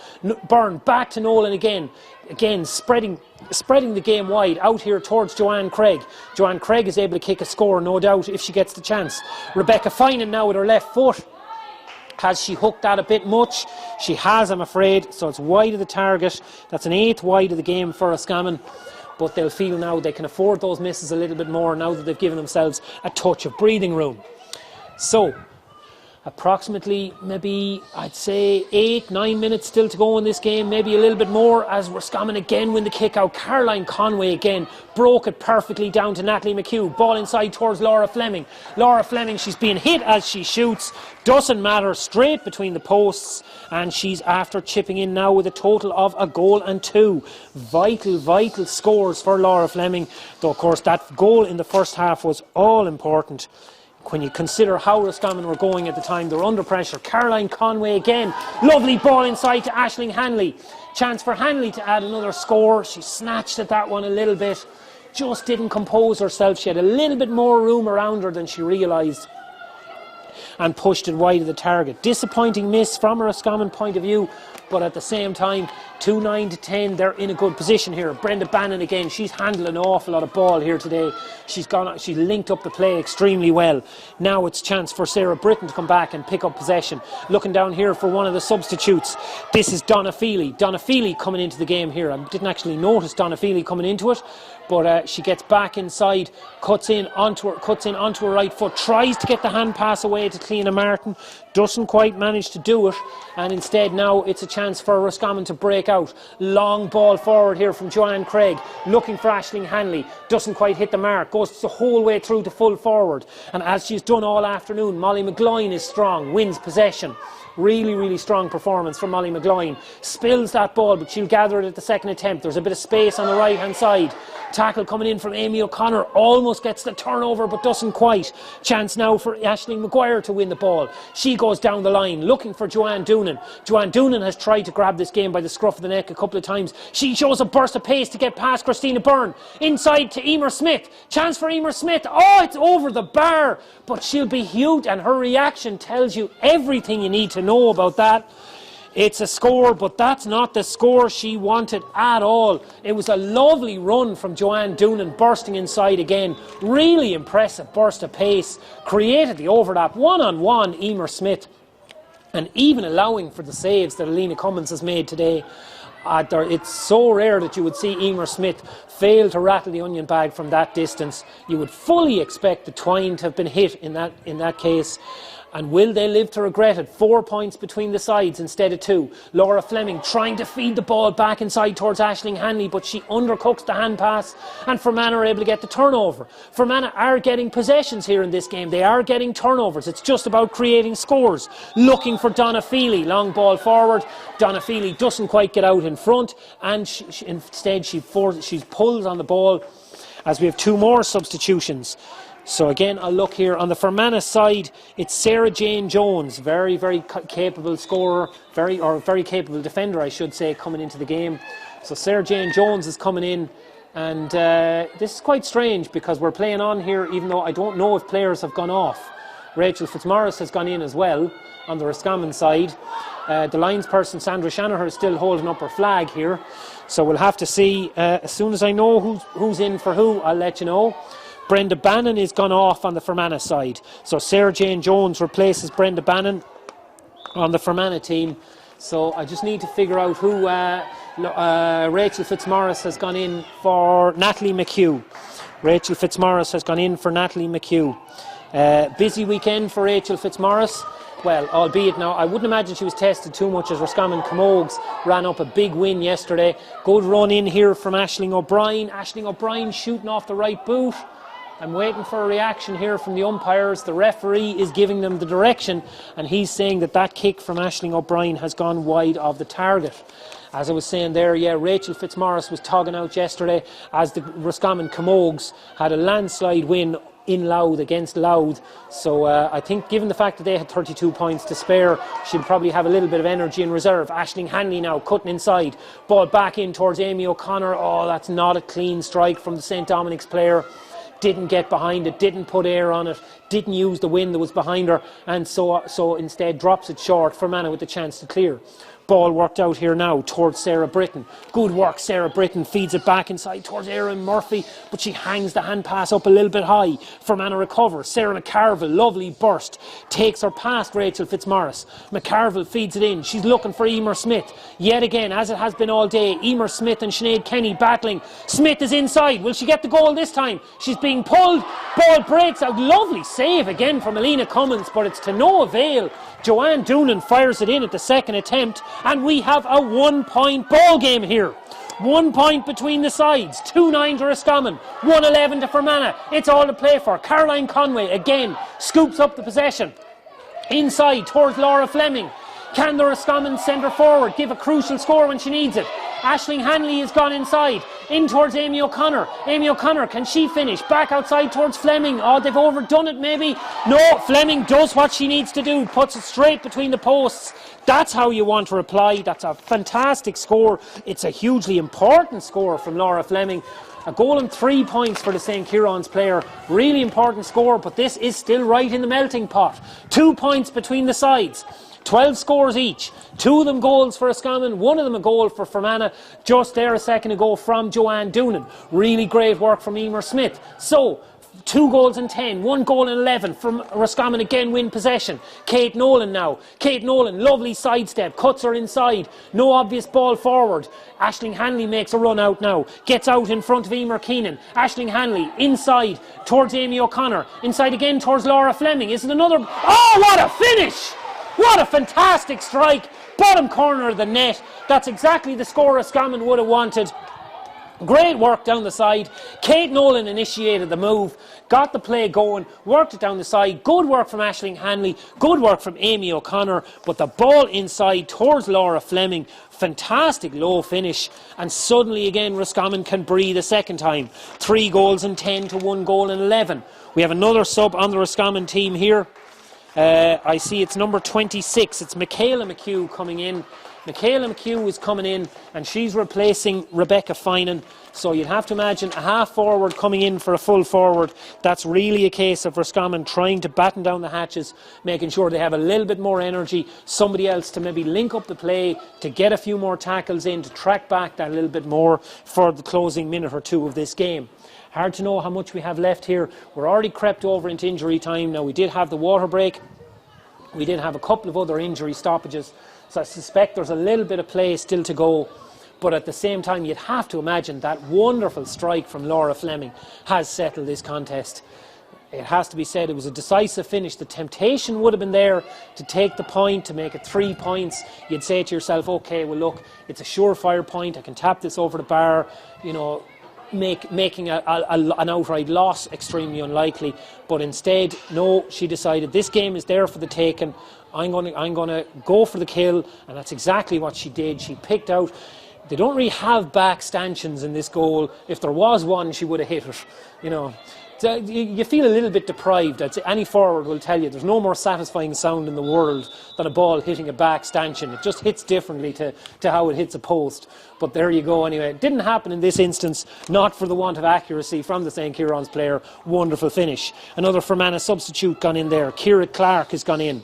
S1: Byrne back to Nolan again. Again, spreading the game wide out here towards Joanne Craig. Joanne Craig is able to kick a score, no doubt, if she gets the chance. Rebecca Finan now with her left foot. Has she hooked that a bit much? She has, I'm afraid. So it's wide of the target. That's an 8th wide of the game for Roscommon. But they'll feel now they can afford those misses a little bit more now that they've given themselves a touch of breathing room. So, approximately, maybe, I'd say 8-9 minutes still to go in this game, maybe a little bit more, as Roscommon again win the kick out. Caroline Conway again broke it perfectly down to Natalie McHugh. Ball inside towards Laura Fleming. Laura Fleming, she's being hit as she shoots. Doesn't matter, straight between the posts, and she's after chipping in now with a total of a goal and 2. Vital scores for Laura Fleming, though of course that goal in the first half was all important. When you consider how Roscommon were going at the time, they were under pressure. Caroline Conway again. Lovely ball inside to Aisling Hanley. Chance for Hanley to add another score. She snatched at that one a little bit. Just didn't compose herself. She had a little bit more room around her than she realised, and pushed it wide of the target. Disappointing miss from a Roscommon point of view, but at the same time, 2-9-10, they're in a good position here. Brenda Bannon again, she's handled an awful lot of ball here today. She's linked up the play extremely well. Now it's chance for Sarah Britton to come back and pick up possession. Looking down here for one of the substitutes. This is Donna Feely. Donna Feely coming into the game here. I didn't actually notice Donna Feely coming into it, but she gets back inside, cuts in onto her right foot, tries to get the hand pass away to Cleena Martin, doesn't quite manage to do it, and instead now it's a chance for Roscommon to break out. Long ball forward here from Joanne Craig, looking for Aisling Hanley, doesn't quite hit the mark, goes the whole way through to full forward, and as she's done all afternoon, Molly McGloin is strong, wins possession. Really strong performance from Molly McGloin. Spills that ball, but she'll gather it at the second attempt. There's a bit of space on the right hand side. Tackle coming in from Amy O'Connor, almost gets the turnover but doesn't quite. Chance now for Aisling Maguire to win the ball. She goes down the line looking for Joanne Doonan. Joanne Doonan has tried to grab this game by the scruff of the neck a couple of times. She shows a burst of pace to get past Christina Byrne. Inside to Emer Smith. Chance for Emer Smith. Oh, it's over the bar, but she'll be huge, and her reaction tells you everything you need to know about that. It's a score, but that's not the score she wanted at all. It was a lovely run from Joanne Doonan, bursting inside again. Really impressive burst of pace. Created the overlap, one-on-one, Emer Smith. And even allowing for the saves that Alina Cummins has made today. It's so rare that you would see Emer Smith fail to rattle the onion bag from that distance. You would fully expect the twine to have been hit in that case. And will they live to regret it? 4 points between the sides instead of 2. Laura Fleming trying to feed the ball back inside towards Aisling Hanley, but she undercooks the hand pass, and Fermanagh are able to get the turnover. Fermanagh are getting possessions here in this game. They are getting turnovers. It's just about creating scores. Looking for Donna Feely. Long ball forward. Donna Feely doesn't quite get out in front, and instead she pulls on the ball as we have 2 more substitutions. So again, I'll look here on the Fermanagh side. It's Sarah Jane Jones, very capable scorer, very capable defender, I should say, coming into the game. So Sarah Jane Jones is coming in, and this is quite strange because we're playing on here, even though I don't know if players have gone off. Rachel Fitzmaurice has gone in as well on the Roscommon side. The linesperson Sandra Shanaher is still holding up her flag here, so we'll have to see. As soon as I know who's in for who, I'll let you know. Brenda Bannon is gone off on the Fermanagh side. So Sarah Jane Jones replaces Brenda Bannon on the Fermanagh team. So I just need to figure out who Rachel Fitzmaurice has gone in for. Natalie McHugh. Rachel Fitzmaurice has gone in for Natalie McHugh. Busy weekend for Rachel Fitzmaurice. Well, albeit now, I wouldn't imagine she was tested too much as Roscommon Camogues ran up a big win yesterday. Good run in here from Aisling O'Brien. Aisling O'Brien shooting off the right boot. I'm waiting for a reaction here from the umpires. The referee is giving them the direction, and he's saying that kick from Aisling O'Brien has gone wide of the target. As I was saying there, yeah, Rachel Fitzmaurice was togging out yesterday as the Roscommon Camogues had a landslide win in Louth against Louth. So I think given the fact that they had 32 points to spare, she'll probably have a little bit of energy in reserve. Aisling Hanley now cutting inside. Ball back in towards Amy O'Connor. Oh, that's not a clean strike from the St Dominic's player. Didn't get behind it, didn't put air on it, didn't use the wind that was behind her, and so instead drops it short. Fermanagh with the chance to clear. Ball worked out here now towards Sarah Britton. Good work, Sarah Britton feeds it back inside towards Erin Murphy, but she hangs the hand pass up a little bit high. Fermanagh recovers. Sarah McCarville, lovely burst, takes her past Rachel Fitzmaurice. McCarville feeds it in. She's looking for Emer Smith. Yet again, as it has been all day, Emer Smith and Sinead Kenny battling. Smith is inside. Will she get the goal this time? She's being pulled. Ball breaks out. Lovely save again from Alina Cummins, but it's to no avail. Joanne Doonan fires it in at the second attempt, and we have a 1 point ball game here. 1 point between the sides. 2-9 to Roscommon, 1-11 to Fermanagh. It's all to play for. Caroline Conway again scoops up the possession. Inside towards Laura Fleming. Can the Roscommon centre forward give a crucial score when she needs it? Aisling Hanley has gone inside, in towards Amy O'Connor. Amy O'Connor, can she finish? Back outside towards Fleming. Oh, they've overdone it maybe. No, Fleming does what she needs to do, puts it straight between the posts. That's how you want to reply. That's a fantastic score. It's a hugely important score from Laura Fleming. A goal and 3 points for the St. Kieran's player. Really important score, but this is still right in the melting pot. 2 points between the sides. 12 scores each. 2 of them goals for Roscommon, 1 of them a goal for Fermanagh. Just there a second ago from Joanne Doonan. Really great work from Emer Smith. So, 2 goals and 10, 1 goal and 11 from Roscommon again win possession. Kate Nolan now. Kate Nolan, lovely sidestep, cuts her inside. No obvious ball forward. Aisling Hanley makes a run out now. Gets out in front of Emer Keenan. Aisling Hanley inside towards Amy O'Connor. Inside again towards Laura Fleming. Is it another? Oh, what a finish! What a fantastic strike. Bottom corner of the net. That's exactly the score Roscommon would have wanted. Great work down the side. Kate Nolan initiated the move, got the play going, worked it down the side. Good work from Aisling Hanley, good work from Amy O'Connor, but the ball inside towards Laura Fleming. Fantastic low finish, and suddenly again Roscommon can breathe a second time. 3 goals and 10 to 1 goal and 11. We have another sub on the Roscommon team here. I see it's number 26. It's Michaela McHugh coming in. Michaela McHugh is coming in, and she's replacing Rebecca Finan. So you'd have to imagine a half forward coming in for a full forward. That's really a case of Roscommon trying to batten down the hatches, making sure they have a little bit more energy, somebody else to maybe link up the play, to get a few more tackles in, to track back that a little bit more for the closing minute or two of this game. Hard to know how much we have left here. We're already crept over into injury time. Now, we did have the water break. We did have a couple of other injury stoppages. So I suspect there's a little bit of play still to go. But at the same time, you'd have to imagine that wonderful strike from Laura Fleming has settled this contest. It has to be said, it was a decisive finish. The temptation would have been there to take the point, to make it 3 points. You'd say to yourself, OK, well, look, it's a surefire point. I can tap this over the bar, you know, making an outright loss extremely unlikely. But instead, no, she decided this game is there for the taking. I'm going to go for the kill, and that's exactly what she did. She picked out. They don't really have back stanchions in this goal. If there was one, she would have hit it. You know, you feel a little bit deprived. I'd say any forward will tell you there's no more satisfying sound in the world than a ball hitting a back stanchion. It just hits differently to how it hits a post. But there you go anyway. It didn't happen in this instance, not for the want of accuracy from the St. Kieran's player. Wonderful finish. Another Fermanagh substitute gone in there. Ciara Clark has gone in.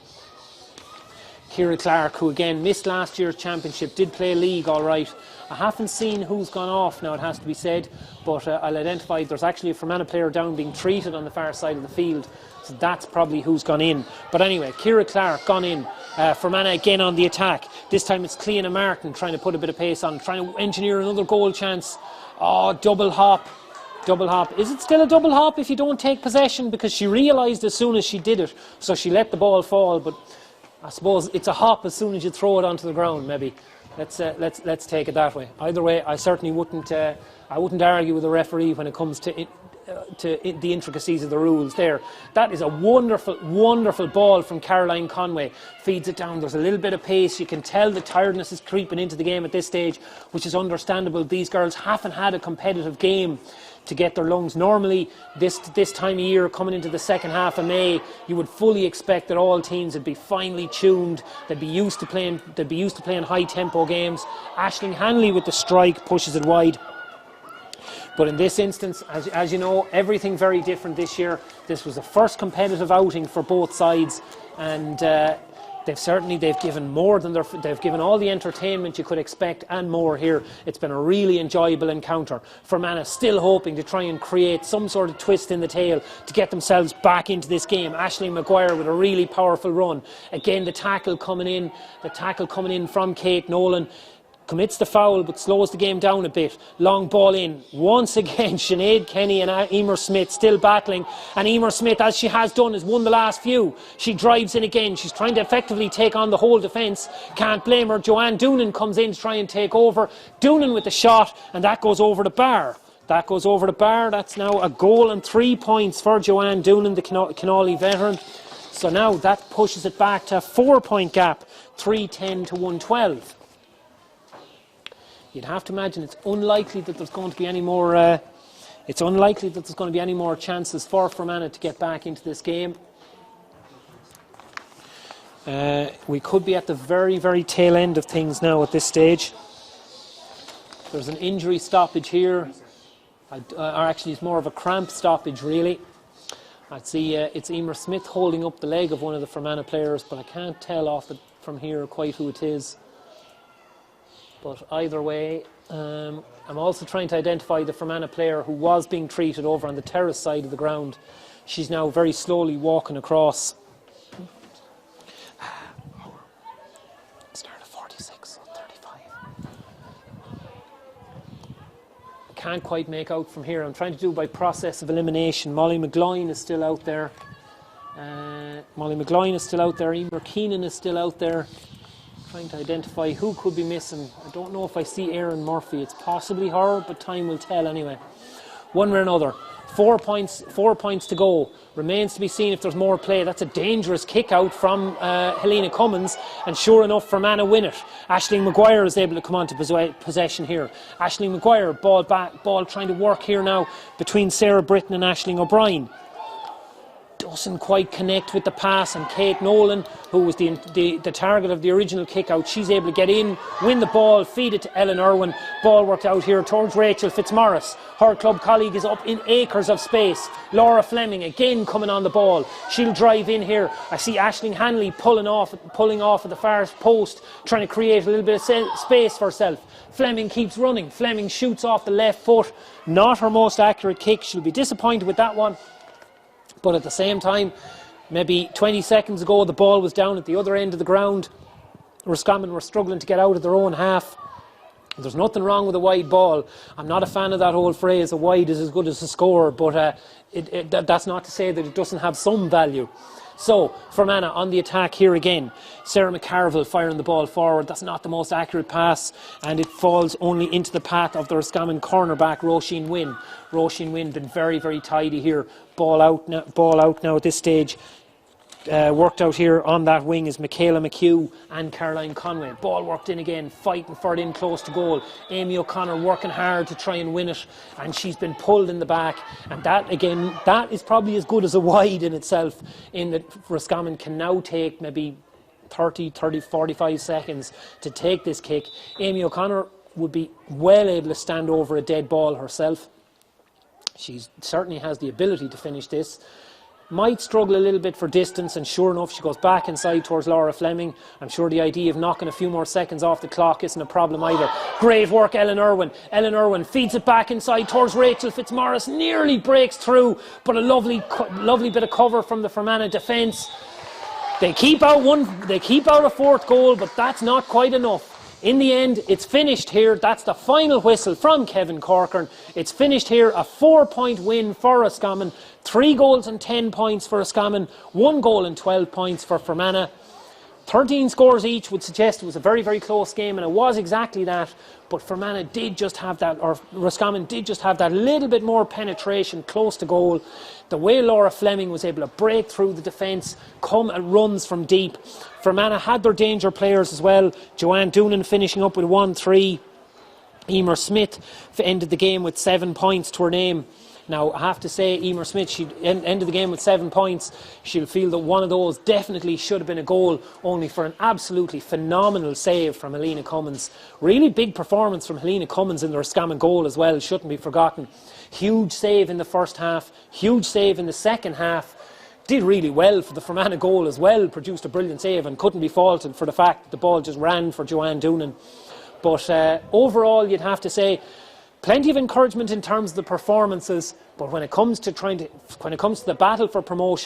S1: Ciara Clark, who again missed last year's championship, did play league all right. I haven't seen who's gone off now, it has to be said, but I'll identify there's actually a Fermanagh player down being treated on the far side of the field, so that's probably who's gone in. But anyway, Ciara Clark gone in. Fermanagh again on the attack. This time it's Cleana Martin trying to put a bit of pace on, trying to engineer another goal chance. Oh, double hop. Double hop. Is it still a double hop if you don't take possession? Because she realised as soon as she did it, so she let the ball fall, but I suppose it's a hop as soon as you throw it onto the ground, maybe. Let's take it that way. Either way, I certainly wouldn't argue with the referee when it comes to the intricacies of the rules there. That is a wonderful, wonderful ball from Caroline Conway. Feeds it down. There's a little bit of pace. You can tell the tiredness is creeping into the game at this stage, which is understandable. These girls haven't had a competitive game to get their lungs. Normally, this time of year, coming into the second half of May, you would fully expect that all teams would be finely tuned. They'd be used to playing high tempo games. Aisling Hanley with the strike pushes it wide. But in this instance, as you know, everything very different this year. This was the first competitive outing for both sides, and they've given more than they've given all the entertainment you could expect and more here. It's been a really enjoyable encounter. Fermanagh still hoping to try and create some sort of twist in the tail to get themselves back into this game. Aisling Maguire with a really powerful run. Again, the tackle coming in from Kate Nolan. Commits the foul but slows the game down a bit. Long ball in. Once again, Sinead Kenny and Emer Smith still battling. And Emer Smith, as she has done, has won the last few. She drives in again. She's trying to effectively take on the whole defence. Can't blame her. Joanne Doonan comes in to try and take over. Doonan with the shot, and that goes over the bar. That's now a goal and 3 points for Joanne Doonan, the Kinawley veteran. So now that pushes it back to a 4-point gap, 3-10 to 112. You'd have to imagine it's unlikely that there's going to be any more. Chances for Fermanagh to get back into this game. We could be at the very, very tail end of things now at this stage. There's an injury stoppage here, or actually it's more of a cramp stoppage really. I'd see it's Emer Smith holding up the leg of one of the Fermanagh players, but I can't tell off it from here quite who it is. But either way, I'm also trying to identify the Fermanagh player who was being treated over on the terrace side of the ground. She's now very slowly walking across. Start of 46, 35. Can't quite make out from here. I'm trying to do by process of elimination. Molly McGloin is still out there. Emer Keenan is still out there. Trying to identify who could be missing. I don't know if I see Erin Murphy. It's possibly her, but time will tell anyway. One way or another. 4 points to go. Remains to be seen if there's more play. That's a dangerous kick out from Helena Cummins, and sure enough, Fermanagh win it. Aisling Maguire is able to come on to possession here. Aisling Maguire, ball trying to work here now between Sarah Britton and Aisling O'Brien. Doesn't quite connect with the pass, and Kate Nolan, who was the target of the original kick out, she's able to get in, win the ball, feed it to Ellen Irwin. Ball worked out here towards Rachel Fitzmaurice. Her club colleague is up in acres of space. Laura Fleming again coming on the ball. She'll drive in here. I see Aisling Hanley pulling off at the far post, trying to create a little bit of space for herself. Fleming keeps running. Fleming shoots off the left foot. Not her most accurate kick. She'll be disappointed with that one. But at the same time, maybe 20 seconds ago, the ball was down at the other end of the ground. Roscommon were struggling to get out of their own half. There's nothing wrong with a wide ball. I'm not a fan of that whole phrase, a wide is as good as a score, but that's not to say that it doesn't have some value. So, Fermanagh on the attack here again. Sarah McCarville firing the ball forward. That's not the most accurate pass, and it falls only into the path of the Roscommon cornerback, Roisin Wynne. Roisin Wynne been very, very tidy here. Ball out now at this stage. Worked out here on that wing is Michaela McHugh and Caroline Conway. Ball worked in again, fighting for it in close to goal. Amy O'Connor working hard to try and win it, and she's been pulled in the back. And that again, that is probably as good as a wide in itself, in that Roscommon can now take maybe 45 seconds to take this kick. Amy O'Connor would be well able to stand over a dead ball herself. She certainly has the ability to finish this. Might struggle a little bit for distance, and sure enough she goes back inside towards Laura Fleming. I'm sure the idea of knocking a few more seconds off the clock isn't a problem either. Great work, Ellen Irwin. Ellen Irwin feeds it back inside towards Rachel Fitzmaurice, nearly breaks through, but a lovely bit of cover from the Fermanagh defence. They keep out a fourth goal, but that's not quite enough. In the end, it's finished here. That's the final whistle from Kevin Corcoran. It's finished here, a 4-point win for Roscommon. 3 goals and 10 points for Roscommon, 1 goal and 12 points for Fermanagh. 13 scores each would suggest it was a very, very close game, and it was exactly that. But Fermanagh did just have that, or Roscommon did just have that little bit more penetration close to goal. The way Laura Fleming was able to break through the defence, come and runs from deep. Fermanagh had their danger players as well. Joanne Doonan finishing up with 1-3. Emer Smith ended the game with 7 points to her name. Now, I have to say, Emer Smith, she ended the game with 7 points. She'll feel that one of those definitely should have been a goal, only for an absolutely phenomenal save from Helena Cummins. Really big performance from Helena Cummins in the Roscommon goal as well, shouldn't be forgotten. Huge save in the first half, huge save in the second half. did really well for the Fermanagh goal as well, produced a brilliant save and couldn't be faulted for the fact that the ball just ran for Joanne Doonan. But overall, you'd have to say, plenty of encouragement in terms of the performances, but when it comes to the battle for promotion,